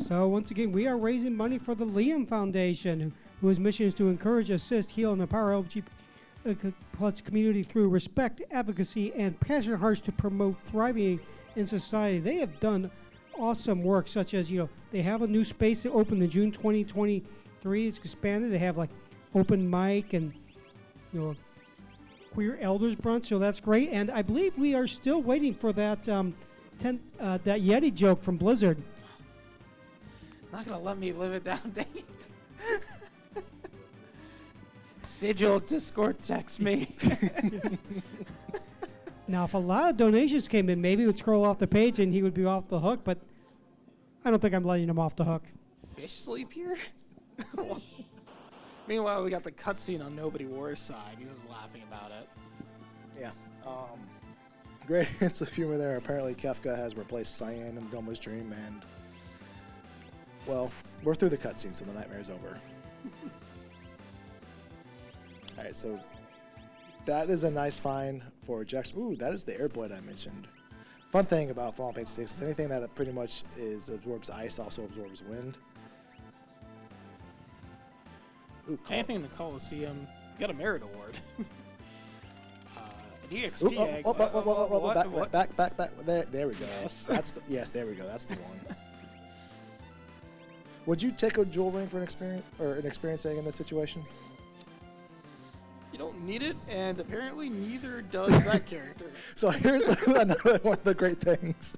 So once again, we are raising money for the Liam Foundation, whose mission is to encourage, assist, heal, and empower LGBT plus community through respect, advocacy, and passionate hearts to promote thriving in society. They have done awesome work, such as, they have a new space that opened in June 2023. It's expanded. They have like open mic and, queer elders brunch, so that's great. And I believe we are still waiting for that that Yeti joke from Blizzard. Not gonna let me live it down, dang it. Sigil Discord text me. Now, if a lot of donations came in, maybe it would scroll off the page and he would be off the hook, but I don't think I'm letting him off the hook. Fish sleep here? Meanwhile, we got the cutscene on Nobody War's side. He's just laughing about it. Yeah. Great hints of humor there. Apparently Kefka has replaced Cyan in Domo's dream, and, well, we're through the cutscene, so the nightmare's over. Alright, so that is a nice find for Jax. Ooh, that is the air blade I mentioned. Fun thing about Fallen Pain 6 is anything that pretty much absorbs ice also absorbs wind. Ooh, Anything in the Coliseum, you got a merit award. An EXP Ooh, egg. what? Back. There we go. Yes. Yes, there we go. That's the one. Would you take a jewel ring for an experience egg in this situation? You don't need it, and apparently neither does that character. So here's another one of the great things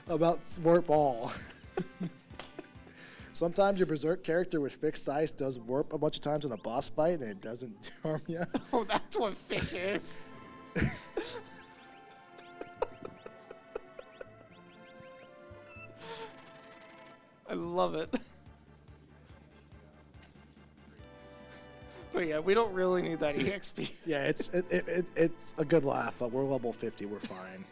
about Warp All. Sometimes your Berserk character with fixed ice does warp a bunch of times in a boss fight, and it doesn't harm you. Oh, that's what fish is. I love it. But yeah, we don't really need that EXP. Yeah, it's a good laugh, but we're level 50. We're fine.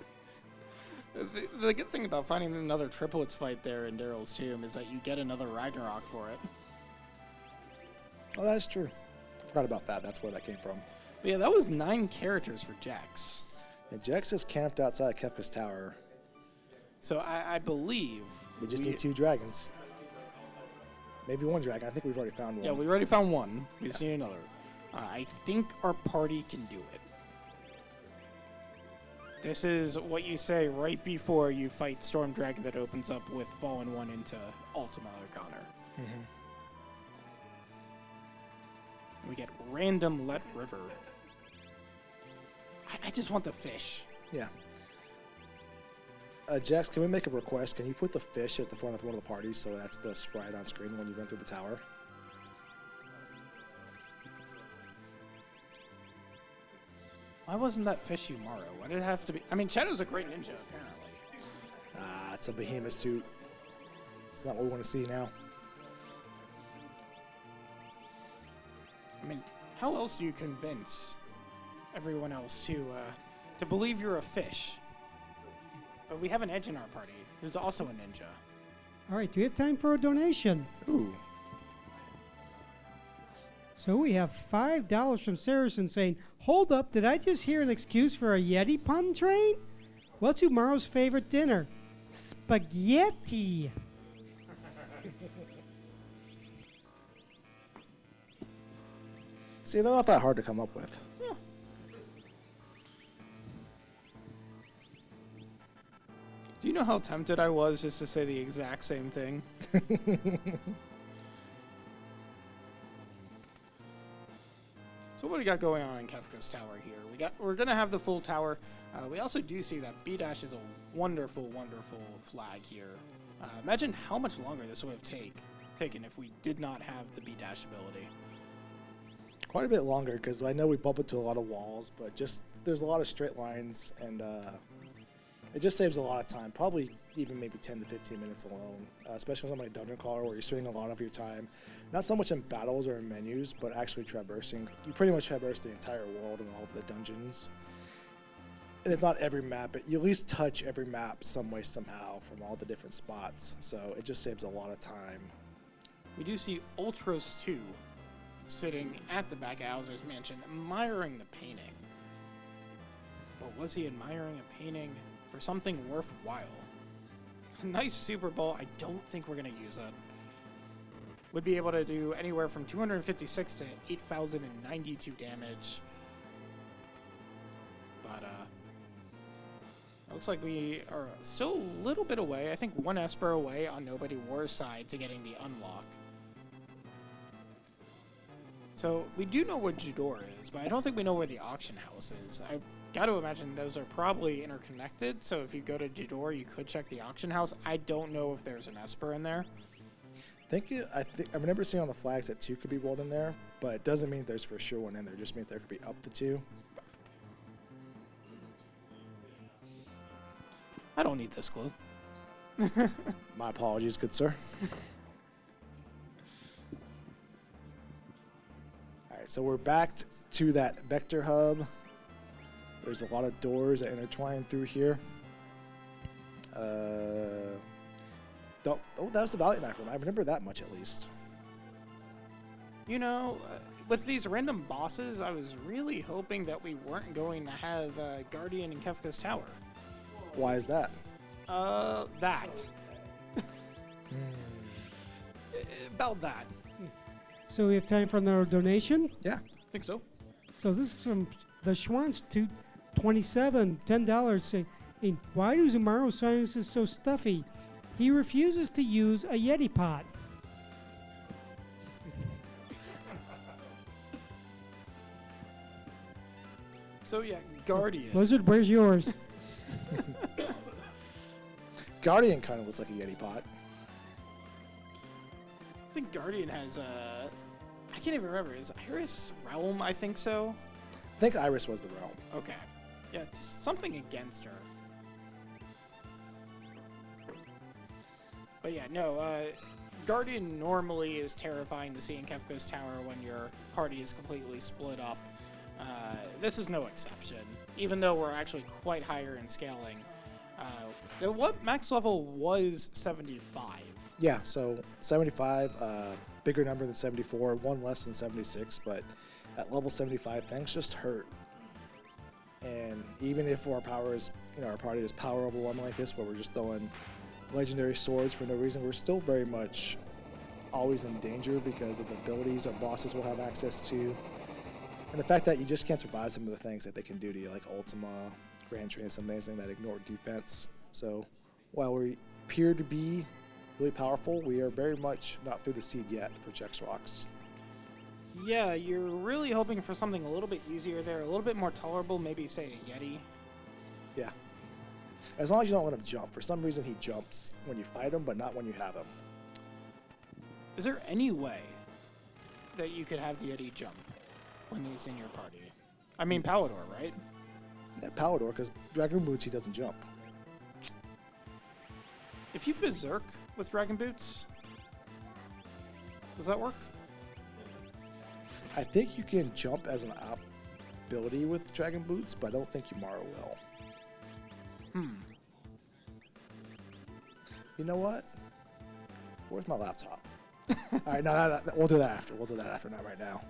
The good thing about finding another triplets fight there in Daryl's Tomb is that you get another Ragnarok for it. Oh, that's true. Forgot about that. That's where that came from. But yeah, that was 9 characters for Jax. And Jax is camped outside Kefka's tower. So I believe... We just need 2 dragons. Maybe 1 dragon. I think we've already found one. Yeah, we already found one. We just need another. I think our party can do it. This is what you say right before you fight Storm Dragon that opens up with Fallen 1 into Ultima Arcana. Mm-hmm. We get random Let River. I just want the fish. Yeah. Jax, can we make a request? Can you put the fish at the front of one of the parties so that's the sprite on screen when you run through the tower? Why wasn't that fish Umaro? Why did it have to be? I mean, Shadow's a great ninja, apparently. It's a behemoth suit. It's not what we want to see now. I mean, how else do you convince everyone else to believe you're a fish? But we have an edge in our party who's also a ninja. All right, do we have time for a donation? Ooh. So we have $5 from Saracen saying, "Hold up, did I just hear an excuse for a Yeti pun train? What's Umaro's favorite dinner? Spaghetti." See, they're not that hard to come up with. Yeah. Do you know how tempted I was just to say the exact same thing? So what do we got going on in Kefka's Tower here? We're gonna have the full tower. We also do see that B-Dash is a wonderful, wonderful flag here. Imagine how much longer this would have taken if we did not have the B-Dash ability. Quite a bit longer, because I know we bump into a lot of walls, but just there's a lot of straight lines, and it just saves a lot of time. Probably even maybe 10 to 15 minutes alone, especially on something like Dungeon Crawler, where you're spending a lot of your time, not so much in battles or in menus, but actually traversing. You pretty much traverse the entire world and all of the dungeons. And if not every map, but you at least touch every map some way, somehow, from all the different spots. So it just saves a lot of time. We do see Ultros 2 sitting at the back of Hauser's mansion, admiring the painting. But was he admiring a painting for something worthwhile? Nice Super Bowl. I don't think we're going to use it. Would be able to do anywhere from 256 to 8,092 damage. But, looks like we are still a little bit away. I think 1 Esper away on Nobody War's side to getting the unlock. So we do know where Jador is, but I don't think we know where the auction house is. I've got to imagine those are probably interconnected, so if you go to Jador, you could check the auction house. I don't know if there's an Esper in there. I remember seeing on the flags that 2 could be rolled in there, but it doesn't mean there's for sure 1 in there. It just means there could be up to 2. I don't need this clue. My apologies, good sir. Alright, so we're back to that vector hub. There's a lot of doors that intertwine through here. That was the Valiant Knife room. I remember that much at least. You know, with these random bosses, I was really hoping that we weren't going to have Guardian in Kefka's Tower. Why is that? That. About that. So we have time for another donation. Yeah. Think so. So this is from the Schwantz to 27, $10 saying, why do Zumaro's sinuses so stuffy? He refuses to use a Yeti pot. So yeah, Guardian. Blizzard, where's yours? Guardian kind of looks like a Yeti pot. I think Guardian has I can't even remember. Is Iris Realm? I think so. I think Iris was the realm. Okay. Yeah, just something against her. But yeah, no, Guardian normally is terrifying to see in Kefka's Tower when your party is completely split up. This is no exception, even though we're actually quite higher in scaling. What max level was 75? Yeah, so 75, bigger number than 74, one less than 76, but at level 75, things just hurt. And even if our power is, our party is power overwhelming like this, where we're just throwing legendary swords for no reason, we're still very much always in danger because of the abilities our bosses will have access to. And the fact that you just can't survive some of the things that they can do to you, like Ultima, Grand Train is amazing, that ignore defense. So while we appear to be really powerful, we are very much not through the seed yet for Jex Rocks. Yeah, you're really hoping for something a little bit easier there, a little bit more tolerable, maybe say a Yeti. Yeah. As long as you don't let him jump. For some reason he jumps when you fight him, but not when you have him. Is there any way that you could have the Yeti jump when he's in your party? I mean, Palador, right? Yeah, Palador, because Dragoon Boots, he doesn't jump. If you Berserk with Dragon Boots, does that work? I think you can jump as an ability with Dragon Boots, but I don't think Yumaro will. You know what? Where's my laptop? All right, no, we'll do that after. We'll do that after, not right now.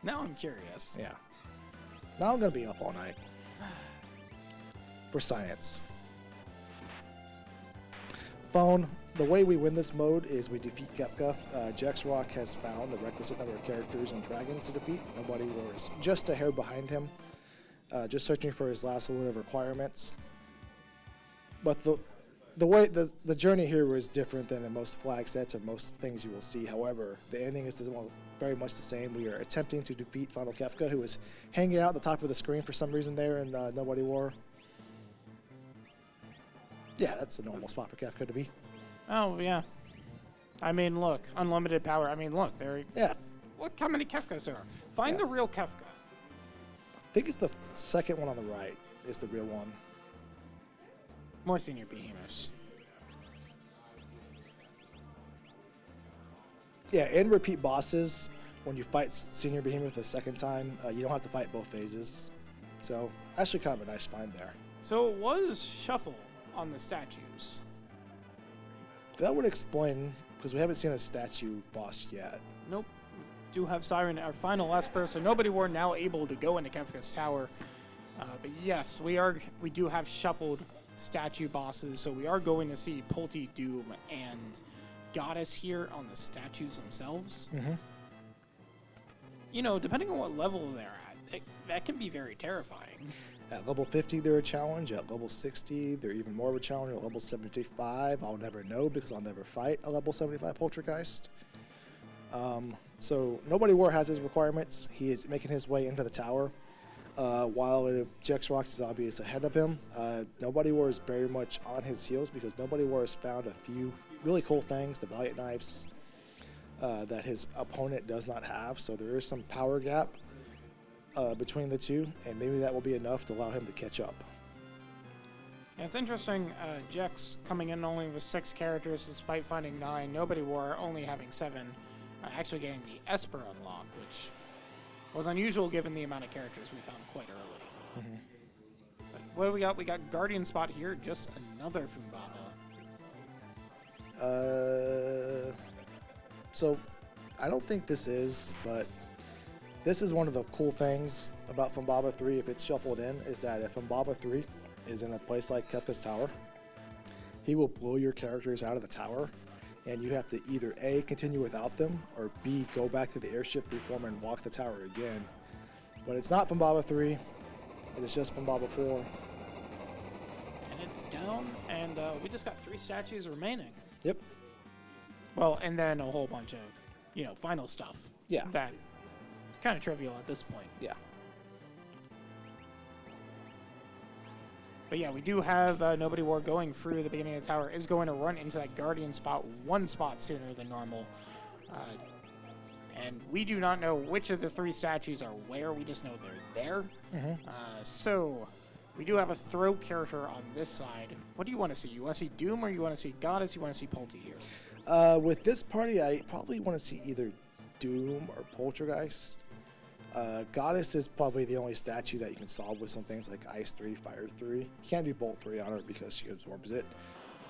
Now I'm curious. Yeah. Now I'm going to be up all night. For science. Phone, the way we win this mode is we defeat Kefka. Jex Rock has found the requisite number of characters and dragons to defeat. Nobody was just a hair behind him. Just searching for his last little bit of requirements. But the way the journey here was different than in most flag sets or most things you will see. However, the ending is very much the same. We are attempting to defeat Final Kefka, who is hanging out at the top of the screen for some reason there in Nobody War. Yeah, that's a normal spot for Kefka to be. Oh, yeah. I mean, look, unlimited power. I mean, look, there. Yeah. Look how many Kefkas there are. Find the real Kefka. I think it's the second one on the right is the real one. More senior behemoths. Yeah, and repeat bosses. When you fight Senior Behemoth the second time, you don't have to fight both phases. So, actually kind of a nice find there. So it was shuffle on the statues. That would explain, because we haven't seen a statue boss yet. Nope. We do have Siren, our final Esper, so nobody were now able to go into Kefka's Tower. But yes, we do have shuffled statue bosses, so we are going to see Pulte, Doom, and Goddess here on the statues themselves. Mm-hmm. You know, depending on what level they're at, that can be very terrifying. At level 50, they're a challenge. At level 60, they're even more of a challenge. At level 75, I'll never know because I'll never fight a level 75 Poltergeist. So Nobody War has his requirements. He is making his way into the tower. While Jex Rocks is obvious ahead of him, Nobody War is very much on his heels because Nobody War has found a few really cool things, the Valiant Knives, that his opponent does not have. So there is some power gap between the two, and maybe that will be enough to allow him to catch up. Yeah, it's interesting, Jex coming in only with 6 characters despite finding 9, Nobody War only having 7, actually getting the Esper unlock, which was unusual given the amount of characters we found quite early. Mm-hmm. But what do we got? We got Guardian spot here, just another Fumbaba. So I don't think this is, but this is one of the cool things about Fumbaba 3 if it's shuffled in, is that if Fumbaba 3 is in a place like Kefka's Tower. He will blow your characters out of the tower, and you have to either A, continue without them, or B, go back to the airship, reform, and walk the tower again. But it's not Bombaba 3, it is just Bombaba 4. And it's down, and we just got 3 statues remaining. Yep. Well, and then a whole bunch of, final stuff. Yeah. That it's kind of trivial at this point. Yeah. But yeah, we do have Nobody War going through the beginning of the tower. Is going to run into that Guardian spot 1 spot sooner than normal. And we do not know which of the 3 statues are where. We just know they're there. Mm-hmm. So we do have a throw character on this side. What do you want to see? You want to see Doom or you want to see Goddess? You want to see Polty here? With this party, I probably want to see either Doom or Poltergeist. Goddess is probably the only statue that you can solve with some things like Ice 3, Fire 3. You can't do Bolt 3 on her because she absorbs it.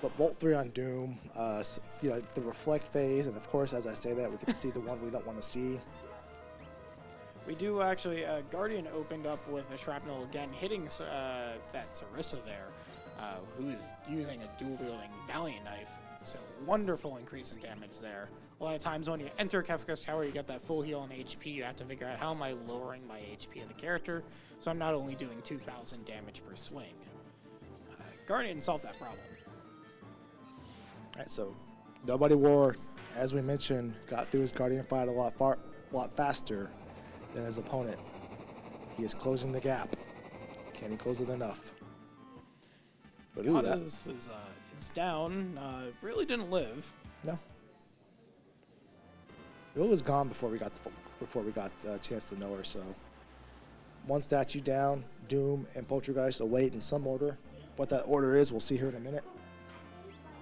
But Bolt 3 on Doom, the Reflect phase, and of course, as I say that, we get to see the one we don't want to see. We do actually, Guardian opened up with a shrapnel again, hitting that Sarissa there, who is using a dual-wielding Valiant knife. So wonderful increase in damage there. A lot of times when you enter Kefka's Tower, you get that full heal on HP. You have to figure out how am I lowering my HP of the character, so I'm not only doing 2,000 damage per swing. Guardian solved that problem. All right, so Nobody War, as we mentioned, got through his Guardian fight a lot faster than his opponent. He is closing the gap. Can he close it enough? But ooh, that Goddess is it's down. Really didn't live. no. It was gone before we got a chance to know her. So 1 statue down, Doom and Poltergeist await in some order. What that order is, we'll see here in a minute.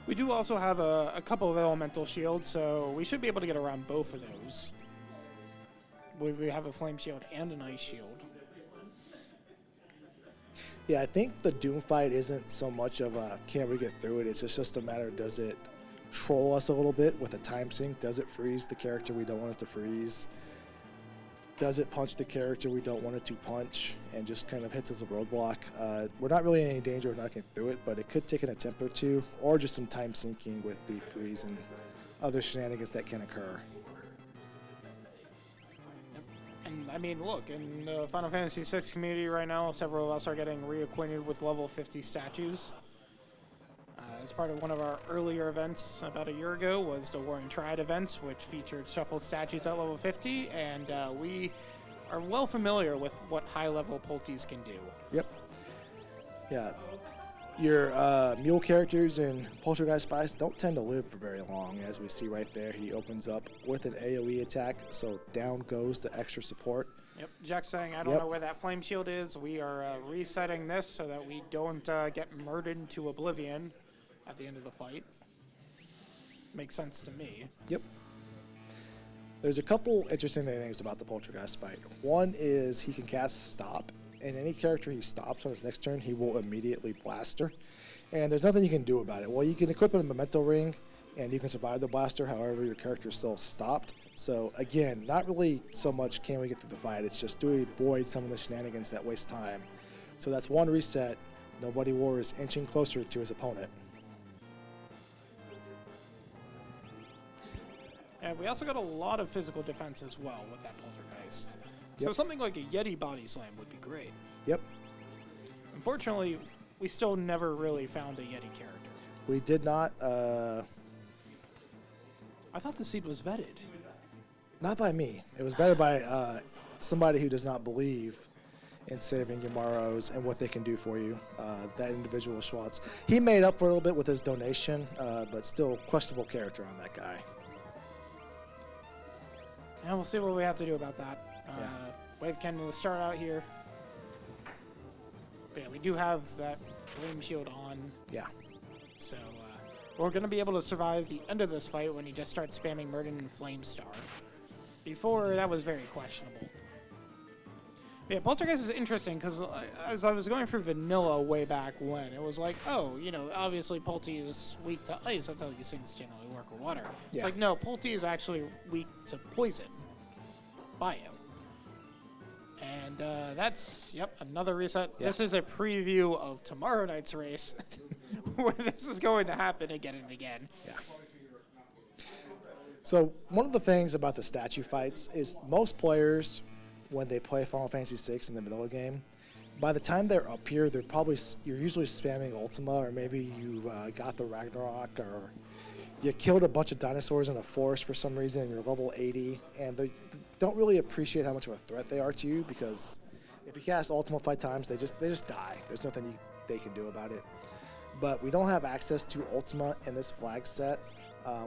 We do also have a couple of elemental shields, so we should be able to get around both of those. We have a flame shield and an ice shield. Yeah, I think the Doom fight isn't so much of a can we get through it. It's just a matter of does it troll us a little bit with a time sink? Does it freeze the character we don't want it to freeze? Does it punch the character we don't want it to punch and just kind of hits as a roadblock? We're not really in any danger of not getting through it, but it could take an attempt or two, or just some time sinking with the freeze and other shenanigans that can occur. And I mean, look, in the Final Fantasy VI community right now, several of us are getting reacquainted with level 50 statues. As part of one of our earlier events about a year ago was the Warring Triad events, which featured shuffled statues at level 50, and we are well familiar with what high-level Polties can do. Yep. Yeah. Your mule characters in Poltergeist Spice don't tend to live for very long, as we see right there. He opens up with an AoE attack, so down goes the extra support. Yep, Jack's saying, I don't know where that flame shield is. We are resetting this so that we don't get murdered into oblivion at the end of the fight. Makes sense to me. Yep. There's a couple interesting things about the Poltergeist fight. One is he can cast Stop, and any character he stops on his next turn, he will immediately blaster. And there's nothing you can do about it. Well, you can equip a Memento Ring, and you can survive the blaster, however your character is still stopped. So, again, not really so much can we get through the fight, it's just do we avoid some of the shenanigans that waste time. So that's 1 reset. Nobody War is inching closer to his opponent. And we also got a lot of physical defense as well with that Poltergeist. So Yep. something like a Yeti body slam would be great. Yep. Unfortunately, we still never really found a Yeti character. We did not, I thought the seed was vetted. not by me. It was vetted by somebody who does not believe in saving Yamaros and what they can do for you. That individual Schwartz. He made up for a little bit with his donation, but still questionable character on that guy. And we'll see what we have to do about that. Wave Cannon to start out here. But yeah, we do have that flame shield on. Yeah. So we're going to be able to survive the end of this fight when he just starts spamming Murden and Flame Star. Before, that was very questionable. But yeah, Poltergeist is interesting because as I was going through vanilla way back when, it was like, oh, obviously Polty is weak to ice. That's how these things generally work with water. Yeah. It's like, no, Polty is actually weak to poison. Bio. And And that's, yep, another reset. Yeah. This is a preview of tomorrow night's race where this is going to happen again and again. Yeah. So one of the things about the statue fights is most players, when they play Final Fantasy VI in the middle of the game, by the time they're up here, you're usually spamming Ultima, or maybe you got the Ragnarok, or you killed a bunch of dinosaurs in a forest for some reason, and you're level 80, and they don't really appreciate how much of a threat they are to you, because if you cast Ultima 5 times, they just die. There's nothing they can do about it. But we don't have access to Ultima in this flag set.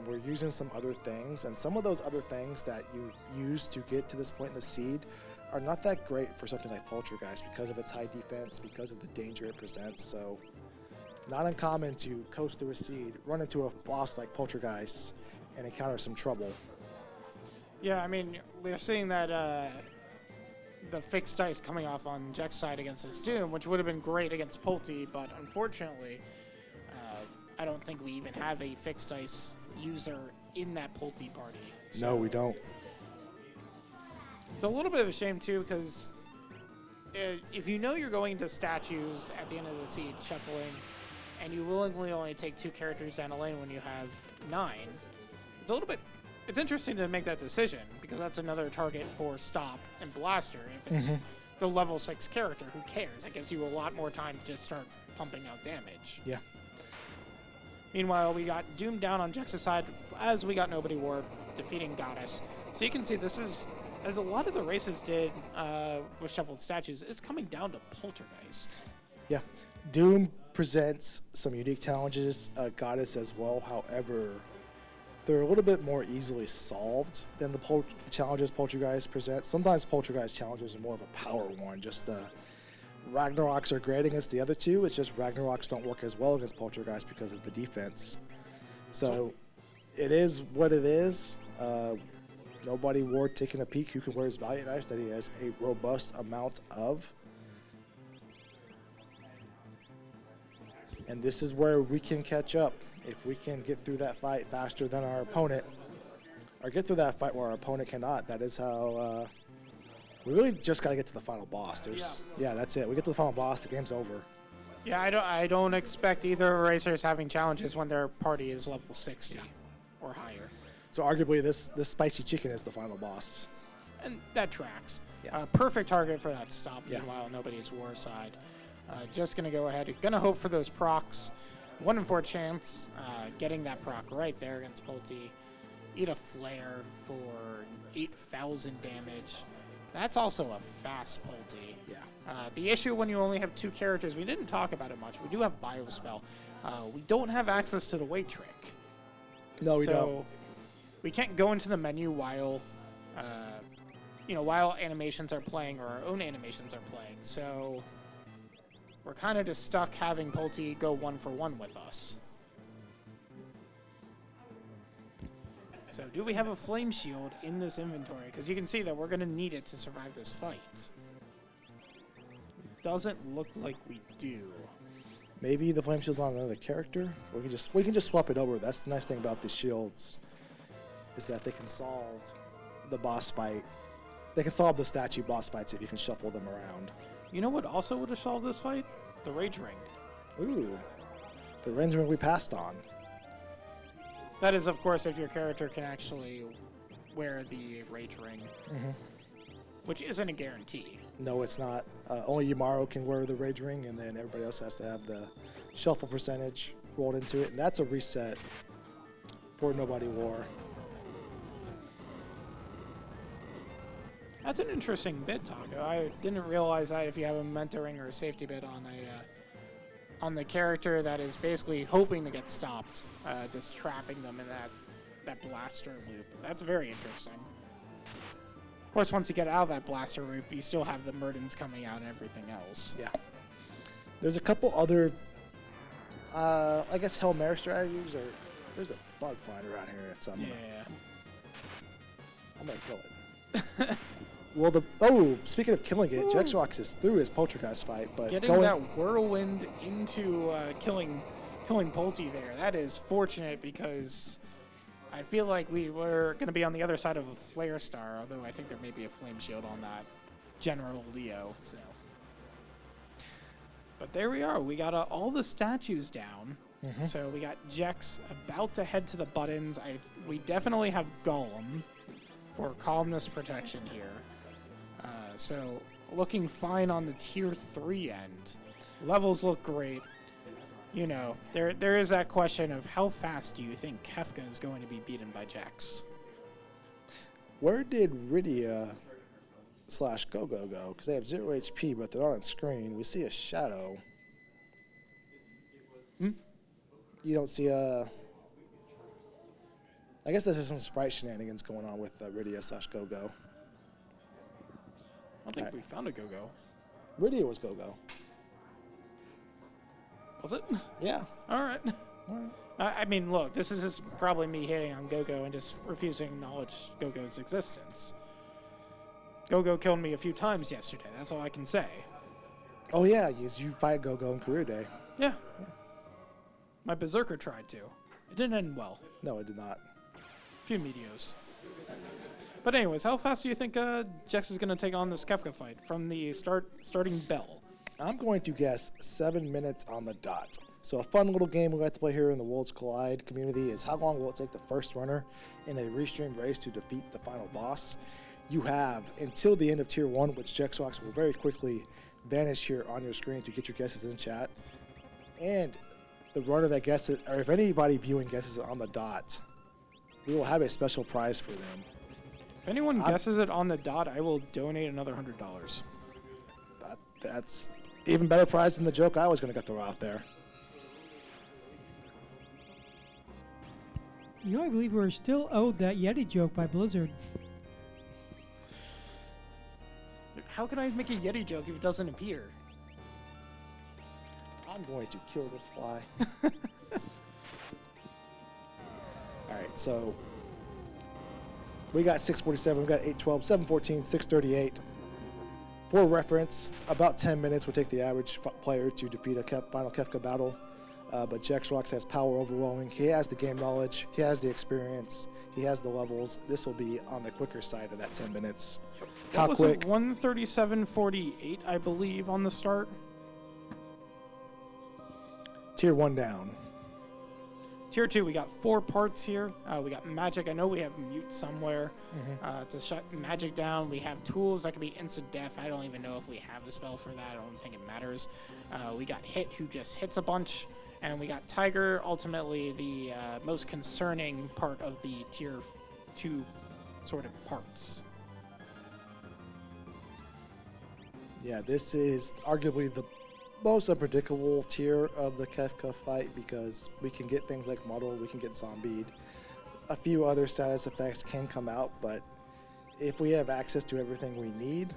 We're using some other things, and some of those other things that you use to get to this point in the seed are not that great for something like Poltergeist because of its high defense, because of the danger it presents. So not uncommon to coast through a seed, run into a boss like Poltergeist, and encounter some trouble. Yeah, I mean, we're seeing that the fixed dice coming off on Jack's side against this Doom, which would have been great against Polty, but unfortunately, I don't think we even have a fixed dice user in that Polty party. So No, we don't. it's a little bit of a shame, too, because if you know you're going into statues at the end of the seed shuffling, and you willingly only take 2 characters down a lane when you have 9, it's interesting to make that decision, because that's another target for Stop and Blaster. If it's the level 6 character, who cares? That gives you a lot more time to just start pumping out damage. Yeah. Meanwhile, we got Doom down on Jex's side, as we got Nobody War defeating Goddess. So you can see this is, as a lot of the races did with Shuffled Statues, it's coming down to Poltergeist. Yeah. Doom presents some unique challenges, Goddess as well. However, they're a little bit more easily solved than the challenges Poltergeist presents. Sometimes Poltergeist challenges are more of a power one. Just Ragnaroks are great against the other two. It's just Ragnaroks don't work as well against Poltergeist because of the defense. So it is what it is. Nobody Ward taking a peek who can wear his Valiant Knives that he has a robust amount of. And this is where we can catch up. If we can get through that fight faster than our opponent, or get through that fight where our opponent cannot, that is how we really just got to get to the final boss. Yeah, that's it. We get to the final boss, the game's over. Yeah, I don't expect either racers having challenges when their party is level 60 or higher. So arguably this spicy chicken is the final boss. And that tracks. Yeah. Perfect target for that Stop. Yeah. Meanwhile, Nobody's War side. Just going to go ahead. Going to hope for those procs. 1 in 4 chance getting that proc right there against Polty. Eat a flare for 8,000 damage. That's also a fast Polty. Yeah. The issue when you only have 2 characters, we didn't talk about it much. We do have Biospell. We don't have access to the Weight Trick. No, we don't. We can't go into the menu while, while animations are playing or our own animations are playing. So we're kind of just stuck having Polty go 1 for 1 with us. So do we have a Flame Shield in this inventory? Because you can see that we're going to need it to survive this fight. It doesn't look like we do. Maybe the Flame Shield's on another character. We can just swap it over. That's the nice thing about the shields, is that they can solve the boss fight. They can solve the statue boss fights if you can shuffle them around. You know what also would have solved this fight? The Rage Ring. Ooh, the Rage Ring we passed on. That is, of course, if your character can actually wear the Rage Ring, which isn't a guarantee. No, it's not. Only Yamaru can wear the Rage Ring, and then everybody else has to have the shuffle percentage rolled into it, and that's a reset for Nobody War. That's an interesting bit, Taco. I didn't realize that if you have a mentoring or a safety bit on the character that is basically hoping to get stopped, just trapping them in that blaster loop. That's very interesting. Of course, once you get out of that blaster loop, you still have the Murdens coming out and everything else. Yeah. There's a couple other, I guess, Hail Mary strategies. There's a bug flying around here at some. Yeah. I'm going to kill it. Well, speaking of killing it, Jexrox is through his Poltergeist fight, but getting that whirlwind into killing Polty there, that is fortunate, because I feel like we were going to be on the other side of a Flare Star, although I think there may be a Flame Shield on that General Leo. So, but there we are. We got all the statues down. Mhm. So we got Jex about to head to the buttons. We definitely have Golem for columnist protection here. So looking fine on the tier 3 end. Levels look great. You know, there is that question of how fast do you think Kefka is going to be beaten by Jex? Where did Rydia / Gogo go? Because they have 0 HP, but they're not on screen. We see a shadow. You don't see a... I guess there's some sprite shenanigans going on with Rydia / Gogo. I don't think we found a Go-Go. Rydia was Gogo. Was it? Yeah. All right. All right. I mean, look, this is just probably me hating on Go-Go and just refusing to acknowledge Go-Go's existence. Go-Go killed me a few times yesterday. That's all I can say. Oh, yeah, you fight Gogo in career day. Yeah. My Berserker tried to. It didn't end well. No, it did not. A few medios. But anyways, how fast do you think Jex is going to take on this Kefka fight from the starting bell? I'm going to guess 7 minutes on the dot. So a fun little game we like to play here in the Worlds Collide community is how long will it take the first runner in a restreamed race to defeat the final boss? You have until the end of Tier 1, which Jexbox will very quickly vanish here on your screen to get your guesses in chat. And the runner that guesses, or if anybody viewing guesses on the dot, we will have a special prize for them. If anyone guesses it on the dot, I will donate another $100. That's even better prize than the joke I was going to throw out there. You know, I believe we're still owed that Yeti joke by Blizzard. How can I make a Yeti joke if it doesn't appear? I'm going to kill this fly. All right, so we got 647, we got 812, 714, 638. For reference, about 10 minutes would take the average player to defeat a final Kefka battle. But Jexrox has power overwhelming. He has the game knowledge. He has the experience. He has the levels. This will be on the quicker side of that 10 minutes. How was quick? It 137.48, I believe, on the start. Tier 1 down. Tier 2, we got 4 parts here. We got magic. I know we have mute somewhere to shut magic down. We have tools that can be instant death. I don't even know if we have a spell for that. I don't think it matters. We got hit, who just hits a bunch. And we got Tiger, ultimately the most concerning part of the Tier 2 sort of parts. Yeah, this is arguably the most unpredictable tier of the Kefka fight because we can get things like Muddle, we can get Zombied. A few other status effects can come out, but if we have access to everything we need,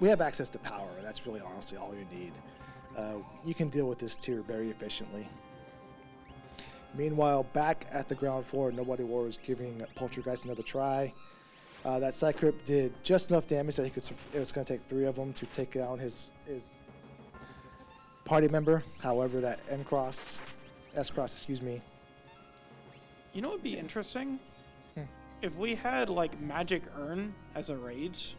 we have access to power, and that's really honestly all you need. You can deal with this tier very efficiently. Meanwhile, back at the ground floor, Nobody War is giving Poltergeist another try. That side crypt did just enough damage that it was going to take 3 of them to take down his party member. However, that S-Cross, excuse me. You know what would be interesting? If we had, like, Magic Urn as a rage,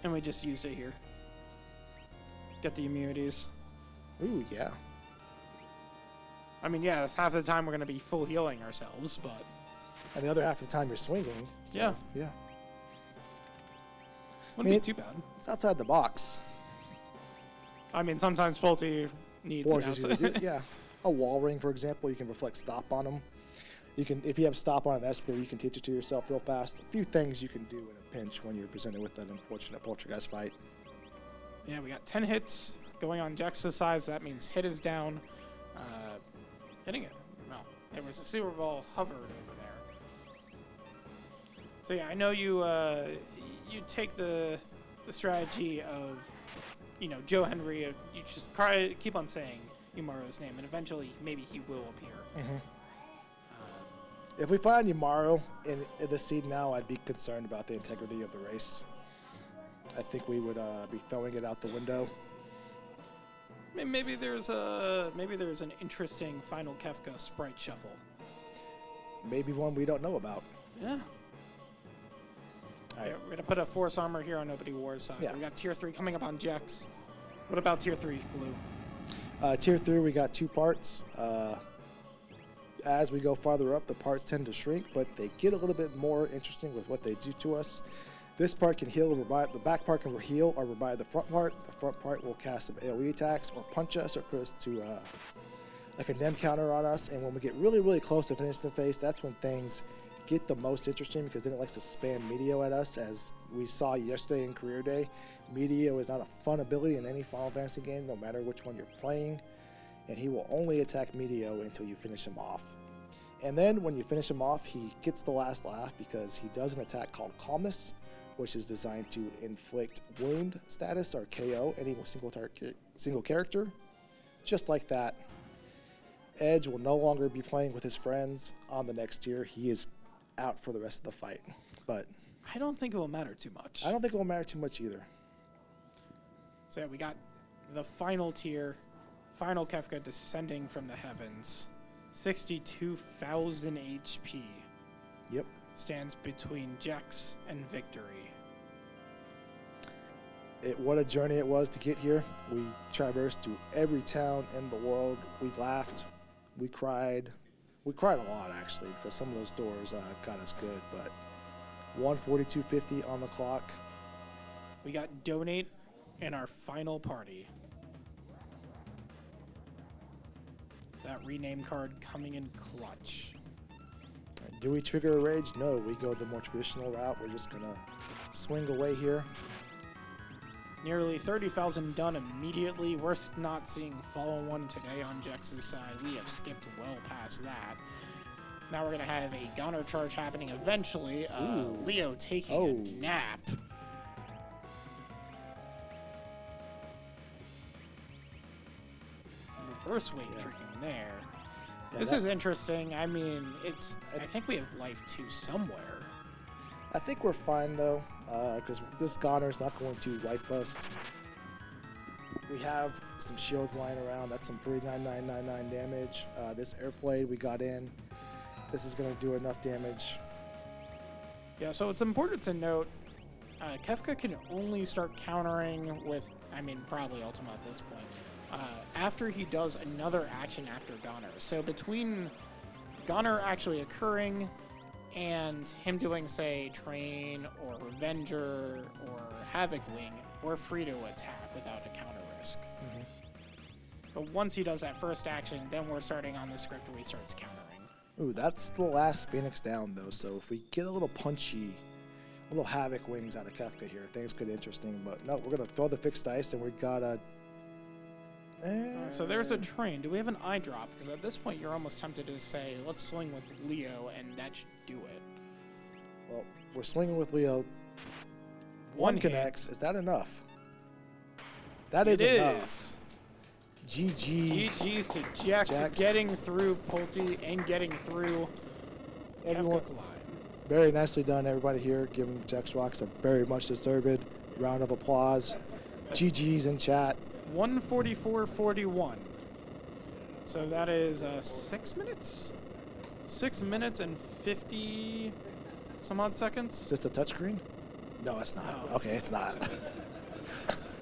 and we just used it here. Get the immunities. Ooh, yeah. I mean, yeah, that's half the time we're going to be full healing ourselves, but... And the other half of the time you're swinging. So, yeah. Yeah. Wouldn't be too bad. It's outside the box. I mean, sometimes Pulte needs Forces an you to outside. do, yeah. A wall ring, for example, you can reflect stop on them. You can, if you have stop on an Esper, you can teach it to yourself real fast. A few things you can do in a pinch when you're presented with that unfortunate Poltergeist fight. Yeah, we got 10 hits going on Jex's side, so that means hit is down. Hitting it. Well, it was a Super Ball hovered over there. So yeah, I know you take the strategy of, you know, Joe Henry. You just keep on saying Umaro's name, and eventually maybe he will appear. If we find Umaro in the seed now, I'd be concerned about the integrity of the race. I think we would be throwing it out the window. Maybe there's an interesting final Kefka sprite shuffle. Maybe one we don't know about. Yeah. All right. We're Gonna put a force armor here on Nobody War's side. Yeah. We got tier 3 coming up on Jex. What about tier 3, Blue? Tier 3, we got 2 parts. As we go farther up, the parts tend to shrink, but they get a little bit more interesting with what they do to us. This part can heal or revive. The back part can heal or revive the front part. The front part will cast some AoE attacks or punch us or put us to like a NEM counter on us. And when we get really, really close to finishing the phase, that's when things get the most interesting, because then it likes to spam Meteor at us, as we saw yesterday in Career Day. Meteor is not a fun ability in any Final Fantasy game, no matter which one you're playing. And he will only attack Meteor until you finish him off. And then when you finish him off, he gets the last laugh because he does an attack called Calmness, which is designed to inflict wound status or KO any single character. Just like that, Edge will no longer be playing with his friends on the next tier. He is out for the rest of the fight. But I don't think it will matter too much. I don't think it will matter too much either. So yeah, we got the final tier, final Kefka descending from the heavens. 62,000 HP. Yep. Stands between Jex and victory. What a journey it was to get here. We traversed through every town in the world. We laughed. We cried. We cried a lot, actually, because some of those doors got us good. But 142.50 on the clock. We got donate in our final party. That rename card coming in clutch. Do we trigger a rage? No, we go the more traditional route. We're just going to swing away here. Nearly 30,000 done immediately. We're not seeing Fallen 1 today on Jex's side. We have skipped well past that. Now we're going to have a Gunner charge happening eventually. Leo taking a nap. Reverse weight tricking there. Yeah, This is interesting. I mean, I think we have life 2 somewhere. I think we're fine, though, because this Gonner's not going to wipe us. We have some shields lying around. That's some 39999 damage. This airplane we got in, this is going to do enough damage. Yeah, so it's important to note, Kefka can only start countering with, I mean, probably Ultima at this point, after he does another action after Gonner. So between Gonner actually occurring and him doing, say, Train or Revenger or Havoc Wing, we're free to attack without a counter risk. Mm-hmm. But once he does that first action, then we're starting on the script where he starts countering. Ooh, that's the last Phoenix down, though, so if we get a little punchy, a little Havoc Wings out of Kefka here, things could be interesting. But no, we're going to throw the fixed dice, and we got a... So there's a Train. Do we have an eye drop? Because at this point, you're almost tempted to say, let's swing with Leo, and that should do it. Well, we're swinging with Leo. One connects. Is that enough? That is enough. GG's. GG's to Jex getting through Pulte and getting through Everyone. Kefka Clyde. Very nicely done, everybody here. Giving Jex Rocks a very much deserved round of applause. GG's in chat. 144.41. So that is 6 minutes? 6 minutes and 50 some odd seconds? Is this the touchscreen? No, it's not. No. Okay, it's not.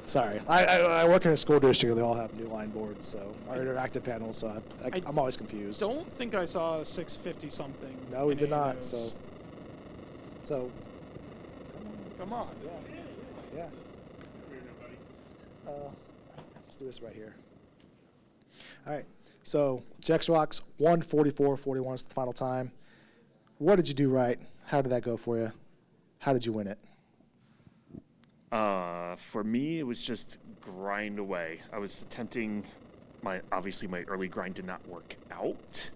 Sorry. I work in a school district. They all have new line boards, so our interactive panels, so I'm always confused. Don't think I saw 650 something. No, we in did any of not. those. So. Come on. Yeah. Let's do this right here. All right. So Jex Rocks 144.41 is the final time. What did you do right? How did that go for you? How did you win it? For me, it was just grind away. I was attempting obviously my early grind did not work out.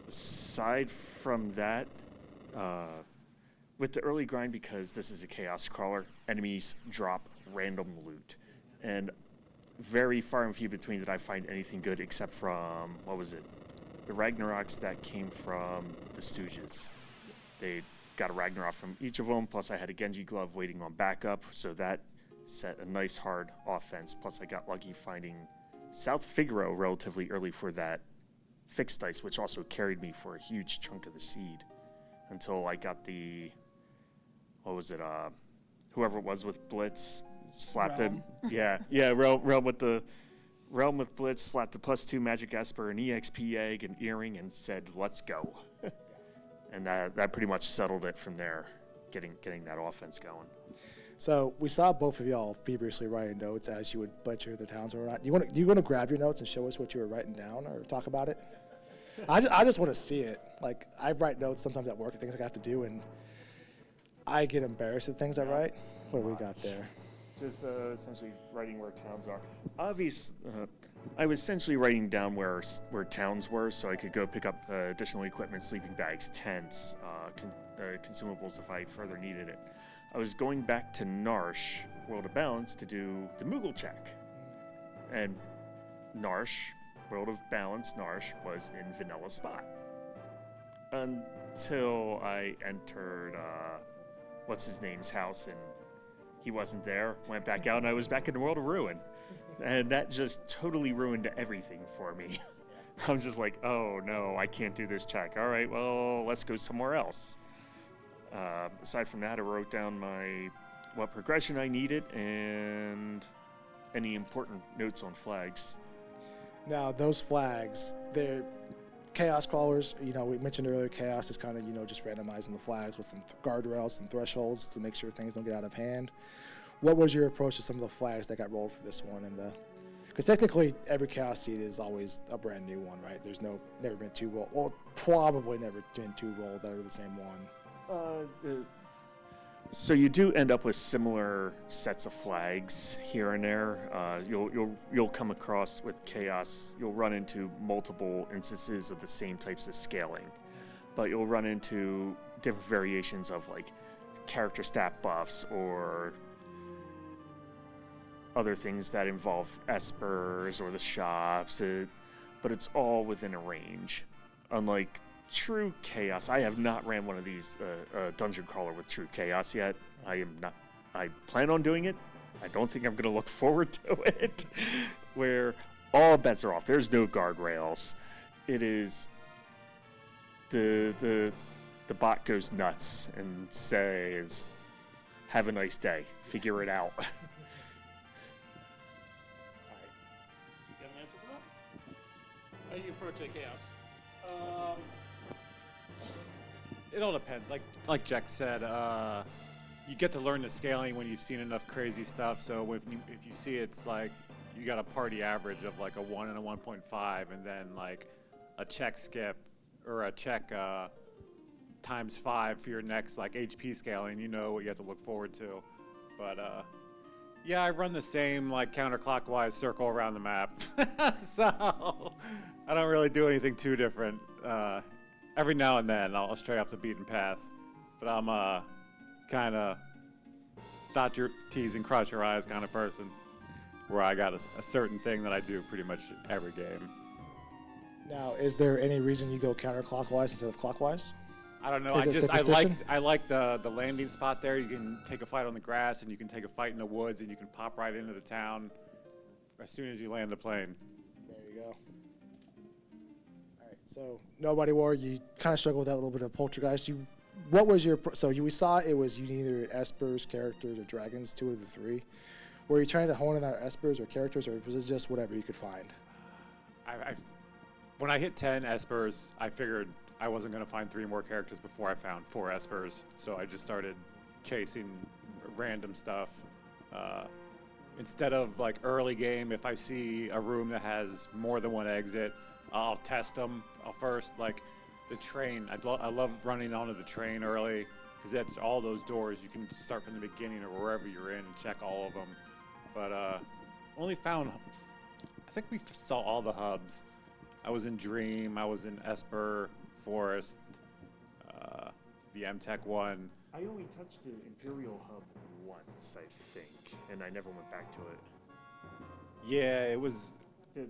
Aside from that, with the early grind, because this is a chaos crawler, enemies drop random loot. And very far and few between did I find anything good except from, what was it? The Ragnaroks that came from the Stooges. They got a Ragnarok from each of them, plus I had a Genji glove waiting on backup, so that set a nice hard offense. Plus I got lucky finding South Figaro relatively early for that fixed dice, which also carried me for a huge chunk of the seed until I got the what was it? Whoever it was with Blitz slapped him. Realm. Yeah. Realm with Blitz slapped the +2 Magic Esper, an EXP egg, an earring, and said, "Let's go." And that pretty much settled it from there, getting that offense going. So we saw both of y'all feverishly writing notes as you would butcher the towns or not. Do you want to grab your notes and show us what you were writing down or talk about it? I just want to see it. Like, I write notes sometimes at work, things I have to do, and I get embarrassed at things I write. What do we got there? Just essentially writing where towns are. I was essentially writing down where towns were, so I could go pick up additional equipment, sleeping bags, tents, consumables if I further needed it. I was going back to Narsh, World of Balance, to do the Moogle check. And Narsh, World of Balance, Narsh, was in Vanilla Spot. Until I entered, what's-his-name's house, and he wasn't there. Went back out, and I was back in the World of Ruin. And that just totally ruined everything for me. I'm just like, oh no, I can't do this check. All right, well, let's go somewhere else. Aside from that, I wrote down what progression I needed and any important notes on flags. Now, those flags, they're chaos crawlers. We mentioned earlier chaos is kind of, just randomizing the flags with some guardrails and thresholds to make sure things don't get out of hand. What was your approach to some of the flags that got rolled for this one? Because technically every chaos seed is always a brand new one, right? There's never been two rolled. Well, probably never been two rolled that are the same one. So you do end up with similar sets of flags here and there. You'll come across with chaos. You'll run into multiple instances of the same types of scaling, but you'll run into different variations of like character stat buffs or other things that involve espers or the shops. But it's all within a range. Unlike True Chaos, I have not ran one of these dungeon crawler with True Chaos yet. I plan on doing it. I don't think I'm going to look forward to it. Where all bets are off. There's no guardrails. It is the bot goes nuts and says, "Have a nice day. Figure it out." You got an answer for that? How do you approach a chaos? It all depends. Like Jack said, you get to learn the scaling when you've seen enough crazy stuff. So if you see it's like you got a party average of like a 1 and a 1.5, and then like a check skip or a check times 5 for your next like HP scaling, you know what you have to look forward to. But yeah, I run the same like counterclockwise circle around the map, so I don't really do anything too different. Every now and then I'll stray off the beaten path, but I'm kind of dot your T's and cross your I's kind of person, where I got a certain thing that I do pretty much every game. Now, is there any reason you go counterclockwise instead of clockwise? I don't know. Is it I like the landing spot there. You can take a fight on the grass, and you can take a fight in the woods, and you can pop right into the town as soon as you land the plane. There you go. All right. So nobody war. You kind of struggled with that little bit of poltergeist. What was your? We saw it was you either espers, characters, or dragons. 2 of the 3. Were you trying to hone in on espers or characters, or was it just whatever you could find? When I hit 10 espers, I figured I wasn't going to find 3 more characters before I found 4 espers. So I just started chasing random stuff. Instead of like early game, if I see a room that has more than 1 exit, I'll test them. I'll first like the train. I love running onto the train early because that's all those doors. You can start from the beginning or wherever you're in and check all of them. But only found, I think we saw all the hubs. I was in Dream, I was in Esper, Forest, the MTech one. I only touched the Imperial Hub once, I think, and I never went back to it. Yeah, it was.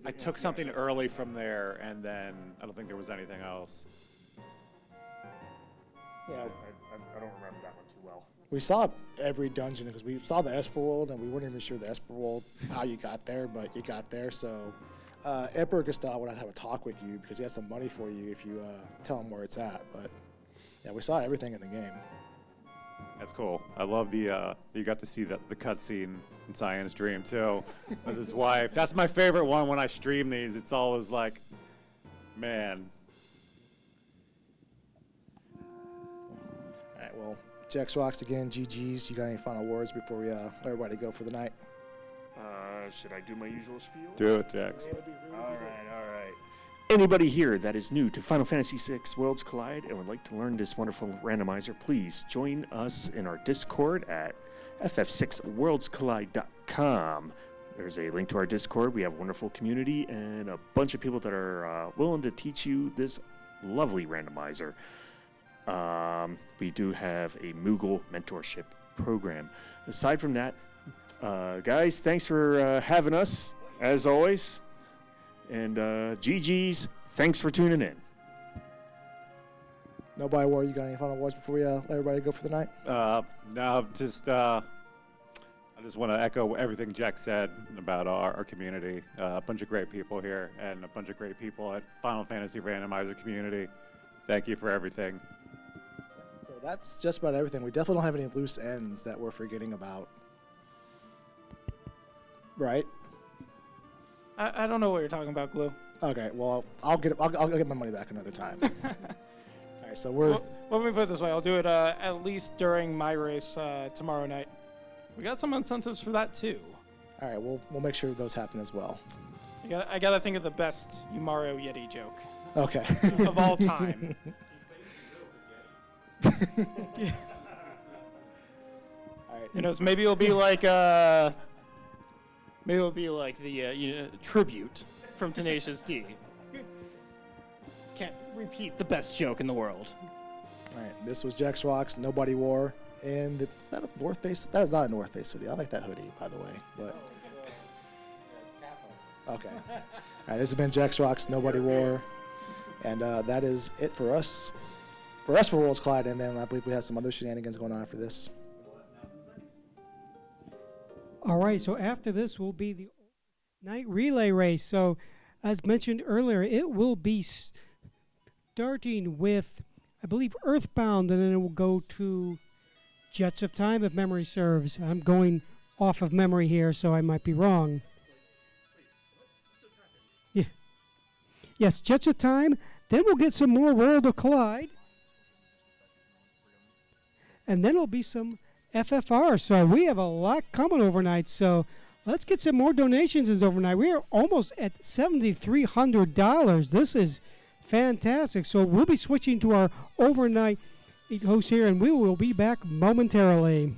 I took something early from there, and then I don't think there was anything else. Yeah, I don't remember that one too well. we saw every dungeon because we saw the Esper World, and we weren't even sure the Esper World how you got there, but you got there. So Emperor Gustav would have a talk with you because he has some money for you if you tell him where it's at. But yeah, we saw everything in the game. That's cool. I love the you got to see the cutscene in Cyan's dream too with his wife. That's my favorite one when I stream these. It's always like, man. All right, well, Jax Rocks again, GG's. You got any final words before we let everybody go for the night? Should I do my usual spiel? Do it, Jax. All right. Anybody here that is new to Final Fantasy VI Worlds Collide and would like to learn this wonderful randomizer, please join us in our Discord at ff6worldscollide.com. There's a link to our Discord. We have a wonderful community and a bunch of people that are willing to teach you this lovely randomizer. We do have a Moogle mentorship program. Aside from that, guys, thanks for having us, as always. And GG's, thanks for tuning in. Nobody War, you got any final words before we let everybody go for the night? No, just I just want to echo everything Jack said about our community. A bunch of great people here and a bunch of great people at Final Fantasy Randomizer community. Thank you for everything. So that's just about everything. We definitely don't have any loose ends that we're forgetting about. Right? I don't know what you're talking about, Glue. Okay, well, I'll get my money back another time. All right, so we're... Well, let me put it this way. I'll do it at least during my race tomorrow night. We got some incentives for that, too. All right, we'll make sure those happen as well. I gotta think of the best Mario Yeti joke Okay. of all time. All right. You know, so maybe it'll be like the tribute from Tenacious D. Can't repeat the best joke in the world. All right, this was Jax Rocks, Nobody War, and is that a North Face? That is not a North Face hoodie. I like that hoodie, by the way. But okay. All right, this has been Jax Rocks, Nobody War, and that is it for us. For us, for Worlds Collide, and then I believe we have some other shenanigans going on after this. All right, so after this will be the night relay race. So, as mentioned earlier, it will be starting with, I believe, Earthbound, and then it will go to Jets of Time, if memory serves. I'm going off of memory here, so I might be wrong. Yeah. Yes, Jets of Time. Then we'll get some more World of Collide. And then it'll be some FFR. So we have a lot coming overnight. So let's get some more donations overnight. We are almost at $7,300. This is fantastic. So we'll be switching to our overnight host here, and we will be back momentarily.